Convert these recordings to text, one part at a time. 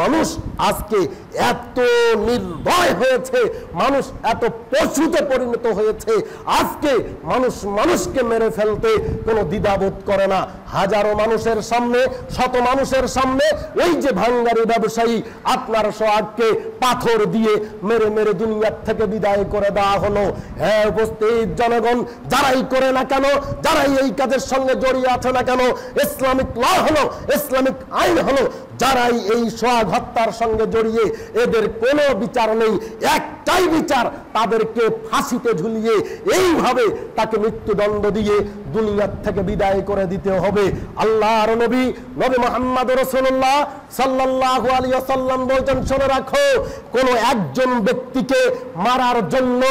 মানুষ আজকে এত নির্দয় হয়েছে, মানুষ এত পশুতে পরিণত হয়েছে, আজকে মানুষ মানুষকে মেরে ফেলতে কোনো দ্বিধাবোধ করে না। হাজারো মানুষের সামনে, শত মানুষের সামনে ওই যে ভাঙ্গারি ব্যবসায়ী আপনার সোহাগকে পাথর দিয়ে মেরে মেরে দুনিয়ার থেকে বিদায় করে দেওয়া হলো। হ্যাঁ উপস্থিত জনগণ, যারাই করে না কেন, যারাই এই কাজের সঙ্গে জড়িয়ে আছে না কেন, ইসলামিক ল হলো, ইসলামিক আইন হলো, যারাই এই সোহাগ হত্যার সঙ্গে জড়িয়ে, এদের কোনো বিচার নেই, একটাই বিচার, তাদেরকে ফাঁসিতে ঝুলিয়ে এইভাবে তাকে মৃত্যুদণ্ড দিয়ে দুনিয়ার থেকে বিদায় করে দিতে হবে। আল্লাহর নবী মুহাম্মদ রাসূলুল্লাহ সাল্লাল্লাহু আলাইহি ওয়াসাল্লাম বলেছেন, শুনে রাখো, কোন একজন ব্যক্তিকে মারার জন্য,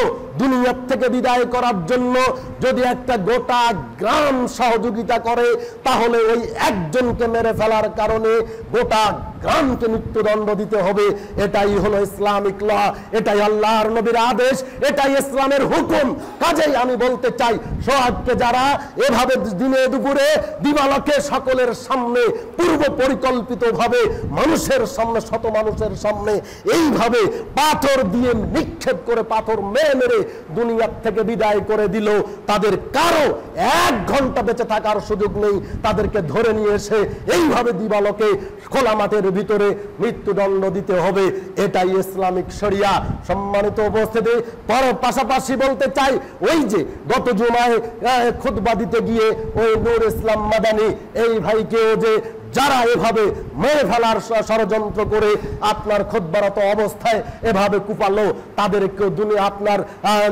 দুনিয়ার থেকে বিদায় করার জন্য যদি একটা গোটা গ্রাম সহযোগিতা করে, তাহলে ওই একজনকে মেরে ফেলার কারণে গোটা গ্রামকে মৃত্যুদণ্ড দিতে হবে। এটাই হলো ইসলামিক ল, এটাই আল্লাহর নবীর আদেশ, এটাই ইসলামের হুকুম। কাজেই আমি বলতে চাই, সোহাগকে যারা এভাবে দিনে দুপুরে দিবালোকে সকলের সামনে পূর্ব পরিকল্পিত ভাবে মানুষের সামনে, শত মানুষের সামনে এইভাবে পাথর দিয়ে নিক্ষেপ করে, পাথর মেরে মেরে দুনিয়ার থেকে বিদায় করে দিল, তাদের কারো 1 ঘন্টা বেঁচে থাকার সুযোগ নেই। তাদেরকে ধরে নিয়ে এসে এইভাবে দিবালোকে খোলা মাঠের ভিতরে মৃত্যুদণ্ড দিতে হবে। এটাই ইসলামিক শরিয়া। সম্মানিত উপস্থিতি, পাশাপাশি বলতে চাই, ওই যে গত জুমায় খুতবা দিতে গিয়ে ওই নূর ইসলাম মাদানী এই ভাইকেও যে যারা এভাবে মেরে ফেলার ষড়যন্ত্র করে আপনার খুতবারত অবস্থায় এভাবে কুপালো, তাদেরকে দুনিয়া আপনার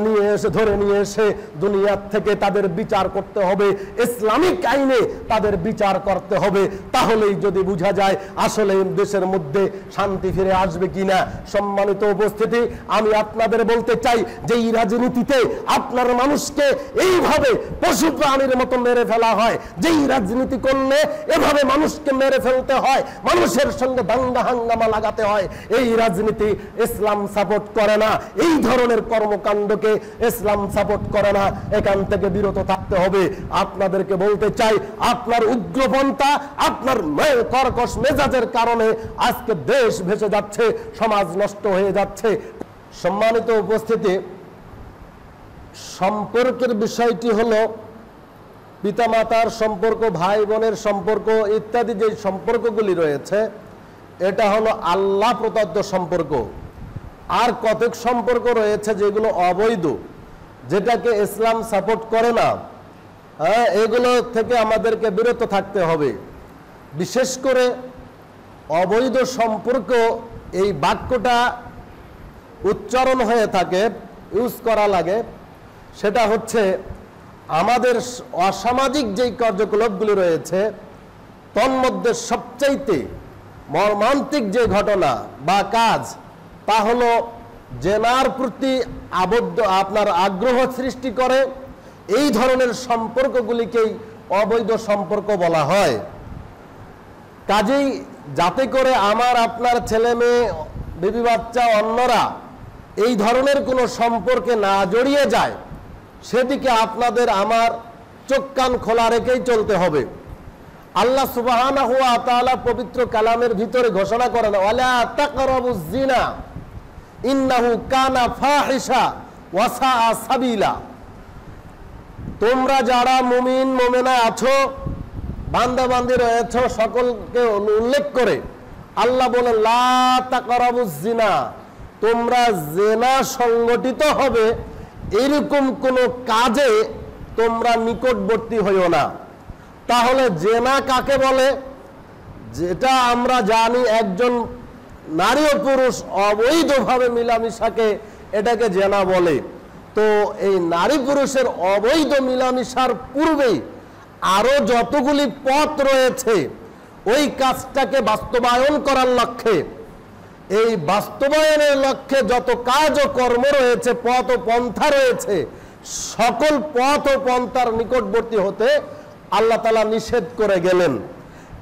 নিয়ে এসে, ধরে নিয়ে এসে দুনিয়ার থেকে তাদের বিচার করতে হবে, ইসলামিক আইনে তাদের বিচার করতে হবে। তাহলেই যদি বোঝা যায় আসলে দেশের মধ্যে শান্তি ফিরে আসবে কিনা। সম্মানিত উপস্থিতি, আমি আপনাদের বলতে চাই যে এই রাজনীতিতে আপনার মানুষকে এইভাবে পশু প্রাণীর মতো মেরে ফেলা হয়, যেই রাজনীতি করলে এভাবে মানুষকে মেরে ফেলতে হয়, মানুষের সঙ্গে দাঙ্গা হাঙ্গামা লাগাতে হয়, এই রাজনীতি ইসলাম সাপোর্ট করে না। এই ধরনের কর্মকাণ্ডকে ইসলাম সাপোর্ট করে না। এখান থেকে বিরত থাকতে হবে। আপনাদেরকে বলতে চাই, আপনার উগ্রপন্থা, আপনার কর্কশ মেজাজের কারণে আজকে দেশ ভেসে যাচ্ছে, সমাজ নষ্ট হয়ে যাচ্ছে। সম্মানিত উপস্থিতি, সম্পর্কের বিষয়টি হলো পিতামাতার সম্পর্ক, ভাই বোনের সম্পর্ক ইত্যাদি যে সম্পর্কগুলি রয়েছে, এটা হলো আল্লাহ প্রদত্ত সম্পর্ক। আর কতক সম্পর্ক রয়েছে যেগুলো অবৈধ, যেটাকে ইসলাম সাপোর্ট করে না। এগুলো থেকে আমাদেরকে বিরত থাকতে হবে। বিশেষ করে অবৈধ সম্পর্ক, এই বাক্যটা উচ্চারণ হয়ে থাকে, ইউজ করা লাগে, সেটা হচ্ছে আমাদের অসামাজিক যেই কার্যকলাপগুলি রয়েছে, তন্মধ্যে সবচাইতে মর্মান্তিক যে ঘটনা বা কাজ, তা হলো জেনার প্রতি আপনার আগ্রহ সৃষ্টি করে। এই ধরনের সম্পর্কগুলিকেই অবৈধ সম্পর্ক বলা হয়। কাজেই যাতে করে আমার আপনার ছেলে মেয়ে, বিবি বাচ্চা, অন্যরা এই ধরনের কোনো সম্পর্কে না জড়িয়ে যায়, সেদিকে আপনাদের আমার চোখ কান খোলা রেখেই চলতে হবে। আল্লাহ সুবহানাহু ওয়া তাআলা পবিত্র কালামের ভিতরে ঘোষণা করেন, ওয়ালা তাকরাবুজ জিনা ইন্নাহু কানা ফাহিশা ওয়া সাআ সাবিলা। তোমরা যারা মুমিন মুমিনা আছো, বান্দা বান্দি রয়েছে, সকলকে উল্লেখ করে আল্লাহ বলেন, লা তাকরাবুজ জিনা, তোমরা জিনা সংগঠিত হবে এরকম কোনো কাজে তোমরা নিকটবর্তী হইও না। তাহলে জেনা কাকে বলে? যেটা আমরা জানি, একজন নারী ও পুরুষ অবৈধভাবে মিলামিশাকে এটাকে জেনা বলে। তো এই নারী পুরুষের অবৈধ মিলামিশার পূর্বেই আরো যতগুলি পথ রয়েছে, ওই কাজটাকে বাস্তবায়ন করার লক্ষ্যে, এই বাস্তবায়নের লক্ষ্যে যত কাজ ও কর্ম রয়েছে, পথ ও পন্থা রয়েছে, সকল পথ ও পন্থার নিকটবর্তী হতে আল্লাহ তাআলা নিষেধ করে গেলেন।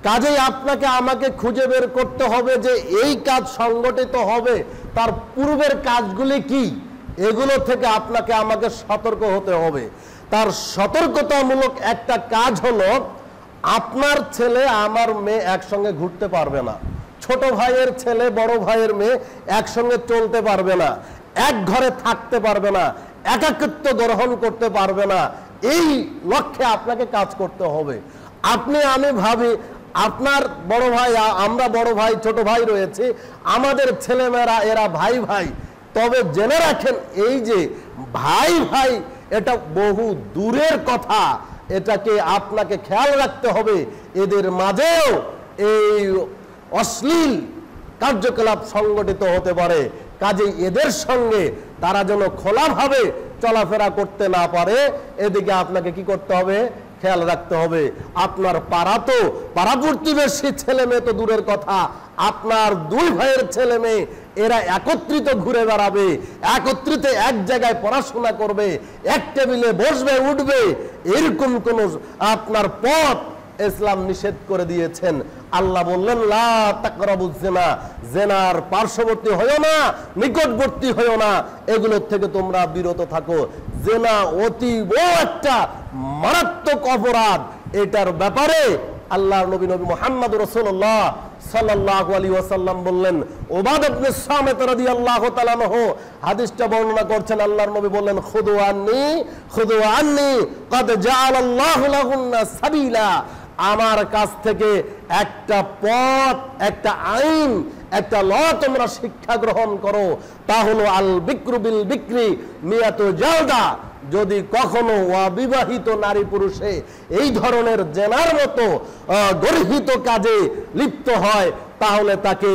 কাজেই আপনাকে আমাকে খুঁজে বের করতে হবে যে এই কাজ সংগঠিত হবে, তার পূর্বের কাজগুলি কি, এগুলো থেকে আপনাকে আমাকে সতর্ক হতে হবে। তার সতর্কতামূলক একটা কাজ হলো, আপনার ছেলে আমার মেয়ে একসঙ্গে ঘুরতে পারবে না। ছোট ভাইয়ের ছেলে বড় ভাইয়ের মেয়ে একসঙ্গে চলতে পারবে না, এক ঘরে থাকতে পারবে না, একাকিত্ব গ্রহণ করতে পারবে না। এই লক্ষ্যে আপনাকে কাজ করতে হবে। আপনি আমি ভাবি আপনার বড় ভাই, আমরা বড় ভাই ছোট ভাই রয়েছে, আমাদের ছেলেমেয়েরা এরা ভাই ভাই। তবে জেনে রাখেন এই যে ভাই ভাই এটা বহু দূরের কথা, এটাকে আপনাকে খেয়াল রাখতে হবে। এদের মাঝেও এই অশ্লীল কার্যকলাপ সংগঠিত হতে পারে, কাজেই এদের সঙ্গে তারা যেন খোলাভাবে চলাফেরা করতে না পারে, এদিকে আপনাকে কি করতে হবে, খেয়াল রাখতে হবে। আপনার পাড়া তো পাড়া প্রতিবেশী ছেলে মেয়ে তো দূরের কথা, আপনার দুই ভাইয়ের ছেলে মেয়ে এরা একত্রিত ঘুরে বেড়াবে, একত্রিত এক জায়গায় পড়াশোনা করবে, এক টেবিলে বসবে উঠবে, এরকম কোন আপনার পথ ইসলাম নিষেধ করে দিয়েছেন। আল্লাহ বললেন লা তাকরাবুজ জিনা, জিনার পার্শ্ববর্তী হয়ো না, নিকটবর্তী হয়ো না, এগুলোর থেকে তোমরা বিরত থাকো। জিনা অতীব একটা মারাত্মক অপরাধ। এটার ব্যাপারে আল্লাহর নবী মুহাম্মদ রাসূলুল্লাহ সাল্লাল্লাহু আলাইহি ওয়াসাল্লাম বললেন, উবাদ ইবনে সামিত রাদিয়াল্লাহু তাআলা আনহু হাদিসটা বর্ণনা করছেন। আল্লাহর নবী বললেন, খুদু আন্নি ক্বাদ জাআলাল্লাহু লাহুন্না সাবিলা, আমার কাছ থেকে একটা পথ, একটা আইন, একটা ল তোমরা শিক্ষা গ্রহণ করো। তা হলো আল বিক্রু বিল বিক্রি মিয়াতু জালদা। যদি কখনো অবিবাহিত নারী পুরুষে এই ধরনের জেনার মতো গর্হিত কাজে লিপ্ত হয়, তাহলে তাকে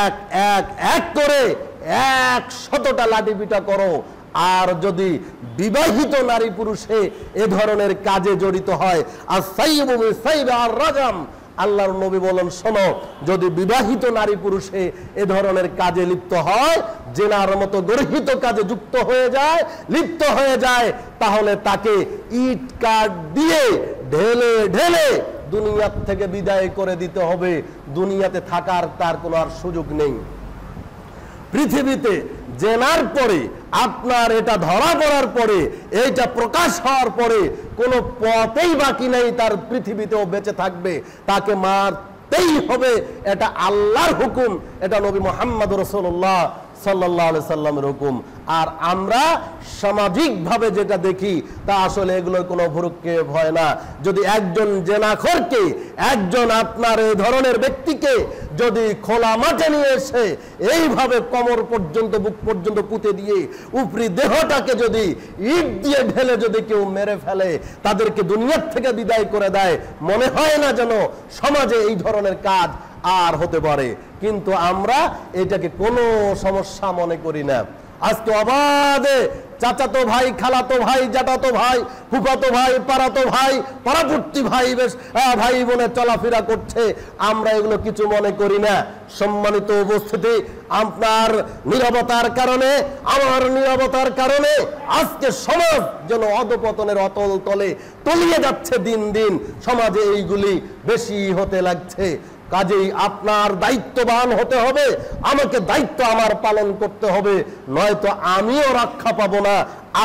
এক এক এক করে 100টা লাঠি পিটা করো। আর যদি বিবাহিত নারী পুরুষে এ ধরনের কাজে জড়িত হয়, আর সাইয়্যিবু বিসাইয়্যিবি আর রাজাম, আল্লাহর নবী বলেন, শোনো, যদি বিবাহিত নারী পুরুষে এ ধরনের কাজে লিপ্ত হয়, জেনার মতো গর্হিত কাজে যুক্ত হয়ে যায়, লিপ্ত হয়ে যায়, তাহলে তাকে ইট কাঠ দিয়ে ঢেলে ঢেলে দুনিয়া থেকে বিদায় করে দিতে হবে। দুনিয়াতে থাকার তার কোনো আর সুযোগ নেই। পৃথিবীতে জেনার পরে, আপনার এটা ধরা পড়ার পরে, এইটা প্রকাশ হওয়ার পরে কোনো পথেই বাকি নেই তার পৃথিবীতেও বেঁচে থাকবে, তাকে মারতেই হবে। এটা আল্লাহর হুকুম, এটা নবী মুহাম্মদ রাসূলুল্লাহ সাল্লাল্লাহু আলাইহি সাল্লামের হুকুম। আর আমরা সামাজিকভাবে যেটা দেখি তা আসলে এগুলোর কোনো ভ্রুক্ষেপ হয় না। যদি একজন জেনাখোরকে, একজন আপনার এই ধরনের ব্যক্তিকে যদি খোলা মাঠে নিয়ে এসে এইভাবে কোমর পর্যন্ত, বুক পর্যন্ত পুঁতে দিয়ে উপরি দেহটাকে যদি ইট দিয়ে ঢেলে যদি কেউ মেরে ফেলে, তাদেরকে দুনিয়ার থেকে বিদায় করে দেয়, মনে হয় না যেন সমাজে এই ধরনের কাজ আর হতে পারে। কিন্তু আমরা এটাকে কোনো সমস্যা মনে করি না। আজকে অবাধে চাচাতো ভাই, খালাতো ভাই, জ্যাঠাতো ভাই, ফুফাতো ভাই, পাড়াতো ভাই, পাড়াপূর্তি ভাই, বেশ ভাই বোনের চলাফেরা করছে, আমরা এগুলো কিছু মনে করি না। সম্মানিত উপস্থিতি, আপনার নীরবতার কারণে, আমার নীরবতার কারণে আজকে সমাজ যেন অধপতনের অতল তলে তলিয়ে যাচ্ছে। দিন দিন সমাজে এইগুলি বেশি হতে লাগছে। কাজেই আপনার দায়িত্ববান হতে হবে, আমাকে দায়িত্ব আমার পালন করতে হবে, নয়তো আমিও রক্ষা পাবো না,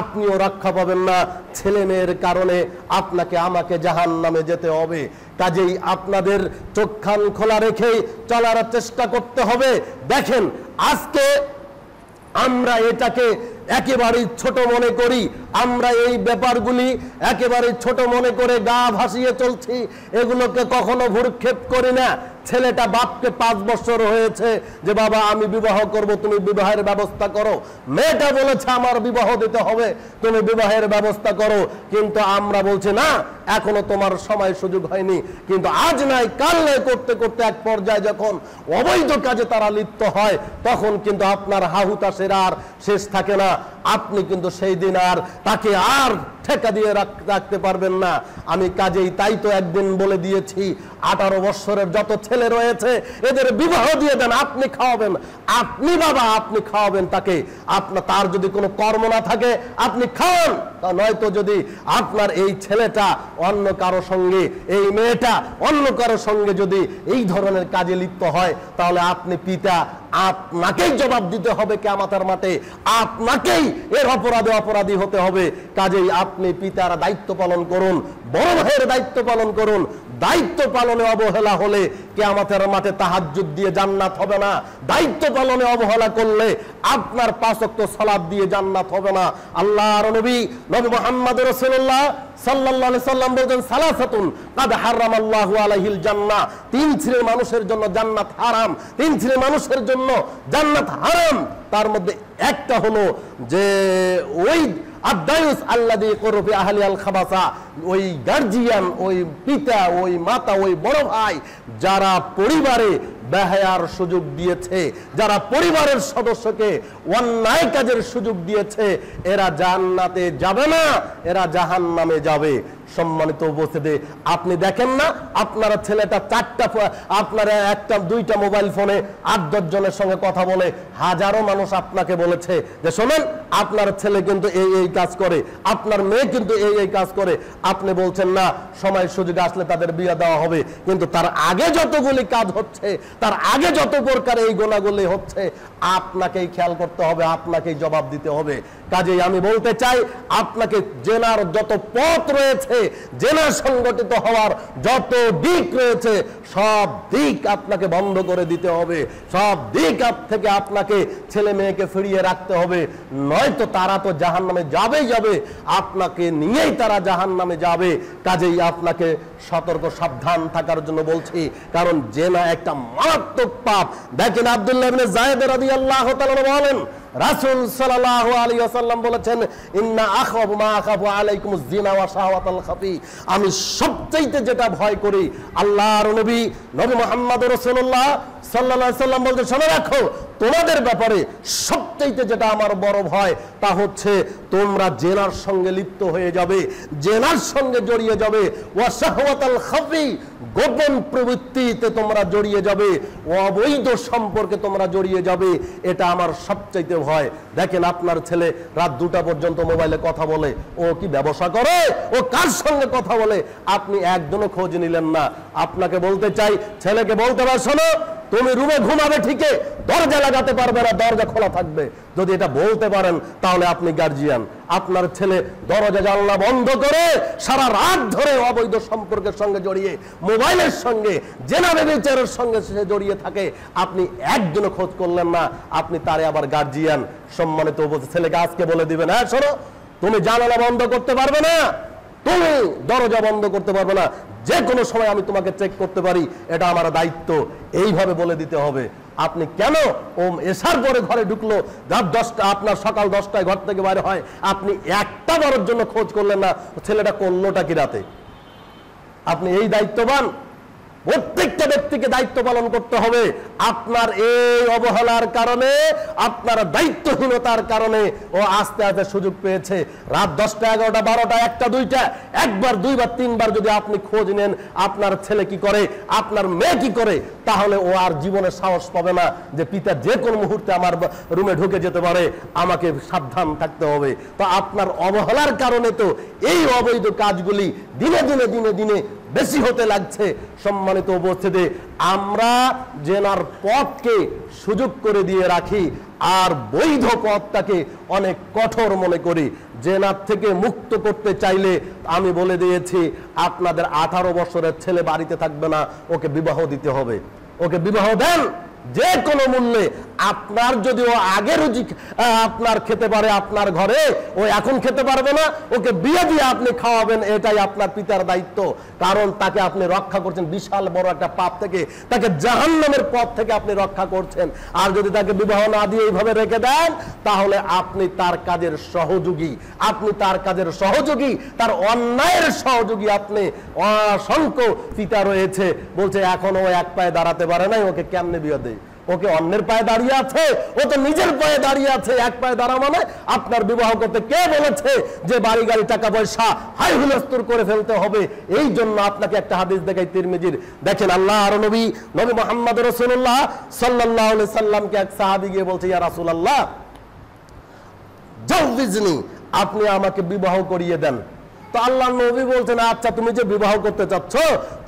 আপনিও রক্ষা পাবেন না। ছেলে মেয়ের কারণে আপনাকে আমাকে জাহান্নামে যেতে হবে। কাজেই আপনাদের চোখ কান খোলা রেখে চলার চেষ্টা করতে হবে। দেখেন, আজকে আমরা এটাকে একেবারেই ছোট মনে করি, আমরা এই ব্যাপারগুলি একেবারে ছোট মনে করে গা ভাসিয়ে চলছি, এগুলোকে কখনো ভ্রুক্ষেপ করি না। ছেলেটা বাপকে 5 বছর হয়েছে যে বাবা আমি বিবাহ করব, তুমি বিবাহের ব্যবস্থা করো। মেয়েটা বলেছে আমার বিবাহ দিতে হবে, তুমি বিবাহের ব্যবস্থা করো। কিন্তু আমরা বলছি না, এখনো তোমার সময় সুযোগ হয়নি। কিন্তু আজ নাই কাল নাই করতে করতে এক পর্যায়ে যখন অবৈধ কাজে তারা লিপ্ত হয়, তখন কিন্তু আপনার হাহুতাশের আর শেষ থাকে না। আপনি কিন্তু সেই দিন আর তাকে আর ঠেকা দিয়ে রাখতে পারবেন না। আমি কাজেই তাই তো একদিন বলে দিয়েছি, 18 বছরের যত ছেলে রয়েছে এদের বিবাহ দিয়ে দেন, আপনি খাওয়াবেন, আপনি বাবা আপনি খাওয়াবেন তাকে। আপনার তার যদি কোনো কর্ম না থাকে আপনি খাওয়ান, নয়তো যদি আপনার এই ছেলেটা অন্য কারো সঙ্গে, এই মেয়েটা অন্য কারো সঙ্গে যদি এই ধরনের কাজে লিপ্ত হয়, তাহলে আপনি পিতা, আপনাকেই জবাব দিতে হবে কিয়ামতের মাঠে, আপনাকেই এর অপরাধে অপরাধী হতে হবে। কাজেই আপনি পিতার দায়িত্ব পালন করুন, বড় ভাইয়ের দায়িত্ব পালন করুন, দায়িত্ব পালনে অবহেলা হলে কিয়ামতের মাঠে তাহাজ্জুদ দিয়ে জান্নাত হবে না। দায়িত্ব পালনে অবহেলা করলে আপনার 5 ওয়াক্ত সালাত দিয়ে জান্নাত হবে না। আল্লাহর নবী মুহাম্মদ রাসূলুল্লাহ সাল্লাল্লাহু আলাইহি সাল্লাম বলেন, সালাসাতুন কাদ হারামাল্লাহু আলাইহিল জান্নাহ, 3 শ্রেণীর মানুষের জন্য জান্নাত হারাম। 3 শ্রেণীর মানুষের জন্য জান্নাত হারাম। তার মধ্যে একটা হলো যে ওই আদায়ুস আল্লাযী ইয়াকুরু আহলি আল খাবাসা, ওই গার্জিয়ান, ওই পিতা, ওই মাতা, ওই বড় ভাই যারা পরিবারে বেহায়ার সুযোগ দিয়েছে, যারা পরিবারের সদস্যকে অন্যায় কাজের সুযোগ দিয়েছে, এরা জান্নাতে যাবে না, এরা জাহান্নামে যাবে। সম্মানিত উপস্থিতি, আপনি দেখেন না আপনার ছেলেটা 4টা, আপনারা 1টা 2টা মোবাইল ফোনে 8-10 জনের সঙ্গে কথা বলে, হাজারো মানুষ আপনাকে বলেছে যে শোনেন আপনার ছেলে কিন্তু এই কাজ করে, আপনার মেয়ে কিন্তু এই কাজ করে। আপনি বলছেন না, সময় সুযোগ আসলে তাদের বিয়ে দেওয়া হবে, কিন্তু তার আগে যতগুলি কাজ হচ্ছে, তার আগে যত প্রকার এই গুণাগুলি হচ্ছে, আপনাকেই খেয়াল করতে হবে, আপনাকেই জবাব দিতে হবে। কাজেই আমি বলতে চাই, আপনাকে জেনার যত পথ রয়েছে, জেনা সংগঠিত হওয়ার যত দিক রয়েছে, সব দিক আপনাকে বন্ধ করে দিতে হবে। সব দিক থেকে আপনাকে ছেলে মেয়েকে ফিরিয়ে রাখতে হবে, নয়তো তারা তো জাহান্নামে যাবেই যাবে, আপনাকে নিয়েই তারা জাহান্নামে যাবে। কাজেই আপনাকে সতর্ক সাবধান থাকার জন্য বলছি, কারণ জেনা একটা মারাত্মক পাপ। দেখেন আব্দুল্লাহ ইবনে যায়েদ রাদিয়াল্লাহু তাআলা বলেন, রাসূল সাল্লাল্লাহু আলাইহি ওয়াসাল্লাম বলেছেন, ইন্না আখাফু মা আখাফু আলাইকুমুজ জিনা ওয়া শাহাওয়াতাল খাফি, আমি সবচাইতে যেটা ভয় করি, আল্লাহর নবী মুহাম্মদ রাসূলুল্লাহ সাল্লাল্লাহু আলাইহি ওয়াসাল্লাম বলতে শুনে রাখো, তোমাদের ব্যাপারে সবচাইতে যেটা আমার বড় ভয় তা হচ্ছে তোমরা জেনার সঙ্গে লিপ্ত হয়ে যাবে, জেনার সঙ্গে জড়িয়ে যাবে, ওয়া শাহাওয়াতাল খাফি, গোপন প্রবৃত্তিতে তোমরা জড়িয়ে যাবে, অবৈধ সম্পর্কে তোমরা জড়িয়ে যাবে, এটা আমার সবচাইতে ভয়। দেখেন আপনার ছেলে রাত 2টা পর্যন্ত মোবাইলে কথা বলে, ও কি ব্যবসা করে, ও কার সঙ্গে কথা বলে, আপনি একজনও খোঁজ নিলেন না। আপনাকে বলতে চাই, ছেলেকে বলতে পারো, শোনো তুমি রুমে ঘুমাবে ঠিকই, দরজা লাগাতে পারবে না, দরজা খোলা থাকবে। যদি এটা বলতে পারেন তাহলে আপনি গার্জিয়ান। আপনার ছেলে দরজা জানলা বন্ধ করে সারা রাত ধরে অবৈধ সম্পর্কের সঙ্গে জড়িয়ে, মোবাইলের সঙ্গে, জেনা ব্যভিচারের সঙ্গে সে জড়িয়ে থাকে, আপনি একজনও খোঁজ করলেন না, আপনি তারে আবার গার্জিয়ান। সম্মানিত ছেলেকে আজকে বলে দিবেন, হ্যাঁ শোনো তুমি জানালা বন্ধ করতে পারবে না, তুমি দরজা বন্ধ করতে পারবে না, যে কোনো সময় আমি তোমাকে চেক করতে পারি, এটা আমার দায়িত্ব, এইভাবে বলে দিতে হবে। আপনি কেন এসার পরে ঘরে ঢুকলো, রাত 10টা, আপনার সকাল 10টায় ঘর থেকে বাইরে হয়, আপনি একটা বারের জন্য খোঁজ করলেন না ছেলেটা করলোটা কি রাতে? আপনি এই দায়িত্ববান। প্রত্যেকটা ব্যক্তিকে দায়িত্ব পালন করতে হবে। আপনার এই অবহেলার কারণে, আপনার দায়িত্বহীনতার কারণে ও আস্তে আস্তে সুযোগ পেয়েছে। রাত 10টা, 11টা, 12টা, 1টা, 2টা, একবার, 2বার, 3বার যদি আপনি খোঁজ নেন আপনার ছেলে কি করে, আপনার মেয়ে কি করে, তাহলে ও আর জীবনে সাহস পাবে না যে পিতা যে কোনো মুহূর্তে আমার রুমে ঢুকে যেতে পারে, আমাকে সাবধান থাকতে হবে। তো আপনার অবহেলার কারণে তো এই অবৈধ কাজগুলি দিনে দিনে দিনে দিনে বেশি হতে লাগছে। সম্মানিত উপস্থিতি, আমরা জেনার পথকে সুযোগ করে দিয়ে রাখি আর বৈধ পথটাকে অনেক কঠোর মনে করি। জেনার থেকে মুক্ত করতে চাইলে আমি বলে দিয়েছি, আপনাদের 18 বছরের ছেলে বাড়িতে থাকবে না, ওকে বিবাহ দিতে হবে। ওকে বিবাহ দেন যে কোনো মূল্যে। আপনার যদি ও আগে রুজি আপনার খেতে পারে আপনার ঘরে, ও এখন খেতে পারবে না, ওকে বিয়ে দিয়ে আপনি খাওয়াবেন, এটাই আপনার পিতার দায়িত্ব। কারণ তাকে আপনি রক্ষা করছেন বিশাল বড় একটা পাপ থেকে, তাকে জাহান্নামের পথ থেকে আপনি রক্ষা করছেন। আর যদি তাকে বিবাহ না দিয়ে এইভাবে রেখে দেন, তাহলে আপনি তার কাজের সহযোগী, আপনি তার কাজের সহযোগী, তার অন্যায়ের সহযোগী। আপনি অসংখ্য পিতা রয়েছে বলছে এখনো এক পায়ে দাঁড়াতে পারে নাই, ওকে কেমনে বিয়ে দেয়? ওকে অন্যের পায়ে দাঁড়িয়ে আছে, ও তো নিজের পায়ে দাঁড়িয়ে আছে। এক পায়ে দাঁড়া মানে আপনার বিবাহ করতে কে বলেছে যে বাড়ি গাড়ি টাকা পয়সা হাই হুলস্থুল করে ফেলতে হবে? এই জন্য আপনাকে একটা হাদিস দেখাই তিরমিজির। দেখেন আল্লাহর নবী মুহাম্মদ রাসূলুল্লাহ সাল্লাল্লাহু আলাইহি সাল্লামকে এক সাহাবী গিয়ে বলছে, ইয়া রাসূলুল্লাহ জাওজিজনি, আপনি আমাকে বিবাহ করিয়ে দেন। তো আল্লাহর নবী বলছেন, আচ্ছা তুমি যে বিবাহ করতে চাচ্ছ,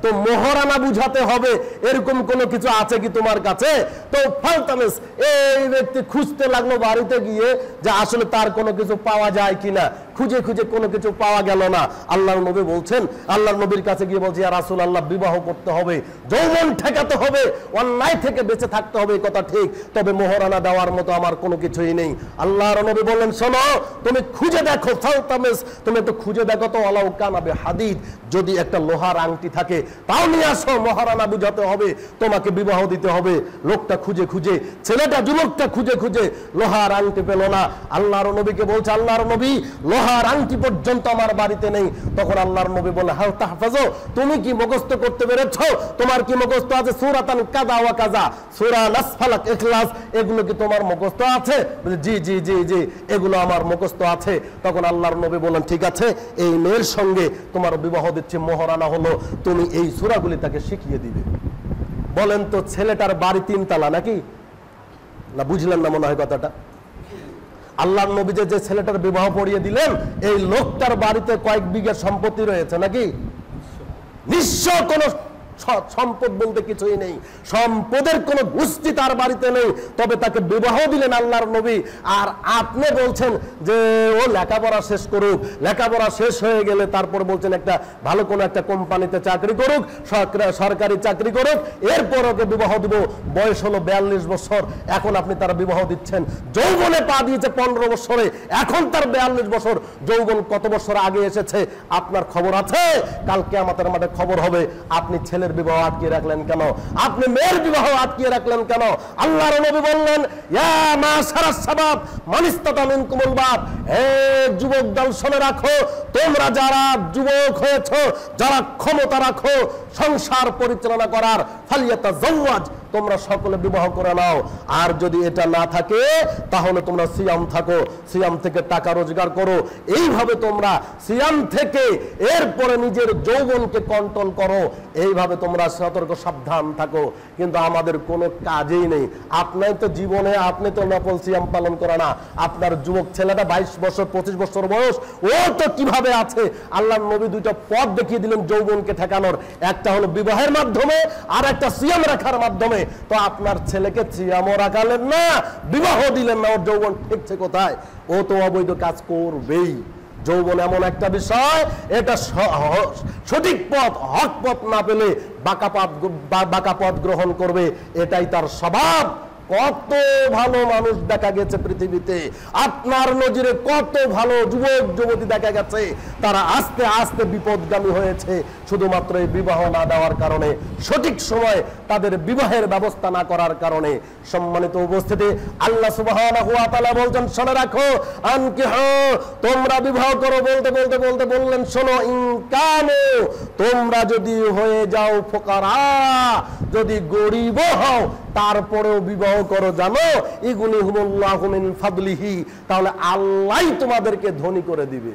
তো মোহরানা বুঝাতে হবে এরকম কোনো কিছু আছে কি তোমার কাছে? তো ফালতামেস এই ব্যক্তি খুঁজতে লাগলো বাড়িতে গিয়ে যে আসলে তার কোনো কিছু পাওয়া যায় কিনা। খুঁজে খুঁজে কোনো কিছু পাওয়া গেল না। আল্লাহর নবী বলছেন, আল্লাহর নবীর কাছে গিয়ে বলছে, ইয়া রাসূলুল্লাহ, বিবাহ করতে হবে, যৌবন ঠেকাতে হবে, অন্যায় থেকে বেঁচে থাকতে হবে, কথা ঠিক, তবে মোহরানা দেওয়ার মতো আমার কোনো কিছুই নেই। আল্লাহর নবী বললেন, শোনো, তুমি খুঁজে দেখো, ফালতামেস, তুমি একটু খুঁজে দেখো তো, ওয়ালাউ কানা বিহাদিদ, যদি একটা লোহার আংটি থাকে তাও নিয়ে আসো, মোহরানা বুঝাতে হবে, তোমাকে বিবাহ দিতে হবে। লোকটা খুঁজে খুঁজে, ছেলেটা যুবকটা খুঁজে খুঁজে লোহার আংটি পেল না। আল্লাহর নবীকে বলছে, আল্লাহর নবী, লোহার আংটি পর্যন্ত আমার বাড়িতে নেই। তখন আল্লাহর নবী বলে, হাল তাহফাজু, তুমি কি মুখস্থ করতে পেরেছো? তোমার কি মুখস্থ আছে সূরাতান কাযা ওয়া কাযা, সূরা নাস, ফালাক, ইখলাস, এগুলো কি তোমার মুখস্থ আছে? জি জি জি জি, এগুলো আমার মুখস্থ আছে। তখন আল্লাহর নবী বলেন, ঠিক আছে, এই মেয়ের সঙ্গে তোমার বিবাহ দিচ্ছে, মোহরানা হলো তুমি এই সূরাগুলি তাকে শিখিয়ে দিবে। বলেন তো, ছেলেটার বাড়ি 3 তালা নাকি না? বুঝলেন না মনে হয় কথাটা। আল্লাহর নবী যে ছেলেটার বিবাহ পড়িয়ে দিলেন, এই লোকটার বাড়িতে কয়েক বিঘা সম্পত্তি রয়েছে নাকি? নিঃস্ব কোনো সম্পদ বলতে কিছুই নেই, সম্পদের কোনো গোষ্ঠী তার বাড়িতে নেই, তবে তাকে বিবাহ দিলেন আল্লাহর নবী। আর আপনি বলছেন যে ও লেখাপড়া শেষ করুক, লেখাপড়া শেষ হয়ে গেলে তারপর বলছেন একটা ভালো কোনো একটা কোম্পানিতে চাকরি করুক, সরকারি চাকরি করুক, এরপর ওকে বিবাহ দিব। বয়স হলো 42 বছর, এখন আপনি তার বিবাহ দিচ্ছেন। যৌবনে পা দিয়েছে 15 বছরে, এখন তার 42 বছর। যৌবন কত বছর আগে এসেছে আপনার খবর আছে? কালকে আমাদের মাঠে খবর হবে, আপনি ছেলের বিবাহ আটকিয়ে রাখলেন কেন? আপনি মেয়ের বিবাহ আটকিয়ে রাখলেন কেন? আল্লাহর নবী বললেন, ইয়া মাশারাস শাবাব মান ইসতাতা মিনকুমুল বাত, হে যুবক দল, শুনে রাখো, তোমরা যারা যুবক হয়েছো, যারা ক্ষমতা রাখো সংসার পরিচালনা করার, ফালিয়াতাজাওয়াজ, তোমরা সকলে বিবাহ করে নাও। আর যদি এটা না থাকে তাহলে তোমরা সিয়াম থাকো, সিয়াম থেকে টাকা রোজগার করো। এইভাবে তোমরা সিয়াম থেকে এরপরে নিজের যৌবনকে কন্ট্রোল করো, এইভাবে তোমরা সতর্ক সাবধান থাকো। কিন্তু আমাদের কোনো কাজেই নেই। আপনার তো জীবনে, আপনি তো নফল সিয়াম পালন করে না। আপনার যুবক ছেলেটা 22 বছর 25 বছর বয়স, ও তো কিভাবে আছে? আল্লাহর নবী 2টা পথ দেখিয়ে দিলেন যৌবনকে ঠেকানোর, একটা হলো বিবাহের মাধ্যমে, আর একটা সিয়াম রাখার মাধ্যমে। তো আপনার ছেলেকে সিয়ামও রাখালেন না, বিবাহ দিলেন না, ওর যৌবন ঠিকছে কোথায়? ও তো অবৈধ কাজ করবেই। যৌবন এমন একটা বিষয়, এটা সঠিক পথ, হক পথ না পেলে বাঁকা পথ গ্রহণ করবে, এটাই তার স্বভাব। কত ভালো মানুষ দেখা গেছে পৃথিবীতে, আপনার নজরে কত ভালো যুবক যুবতী দেখা গেছে, তারা আস্তে আস্তে বিপদগামী হয়েছে শুধুমাত্র এই বিবাহ না দেওয়ার কারণে, সঠিক সময় তাদের বিবাহের ব্যবস্থা না করার কারণে। সম্মানিত উপস্থিতি, আল্লাহ সুবহানাহু ওয়া তাআলা বলছেন, শুনে রাখো, আনকিহু, তোমরা বিবাহ করো। বলতে বলতে বলতে বললেন, শোনো, ইনকানু, তোমরা যদি হয়ে যাও ফুকারা, যদি গরিব হও, তারপরেও বিবাহ করো, জানো, ইগনিহুমুল্লাহু মিন ফাদলিহি, তাহলে আল্লাহ তোমাদেরকে ধনী করে দিবে।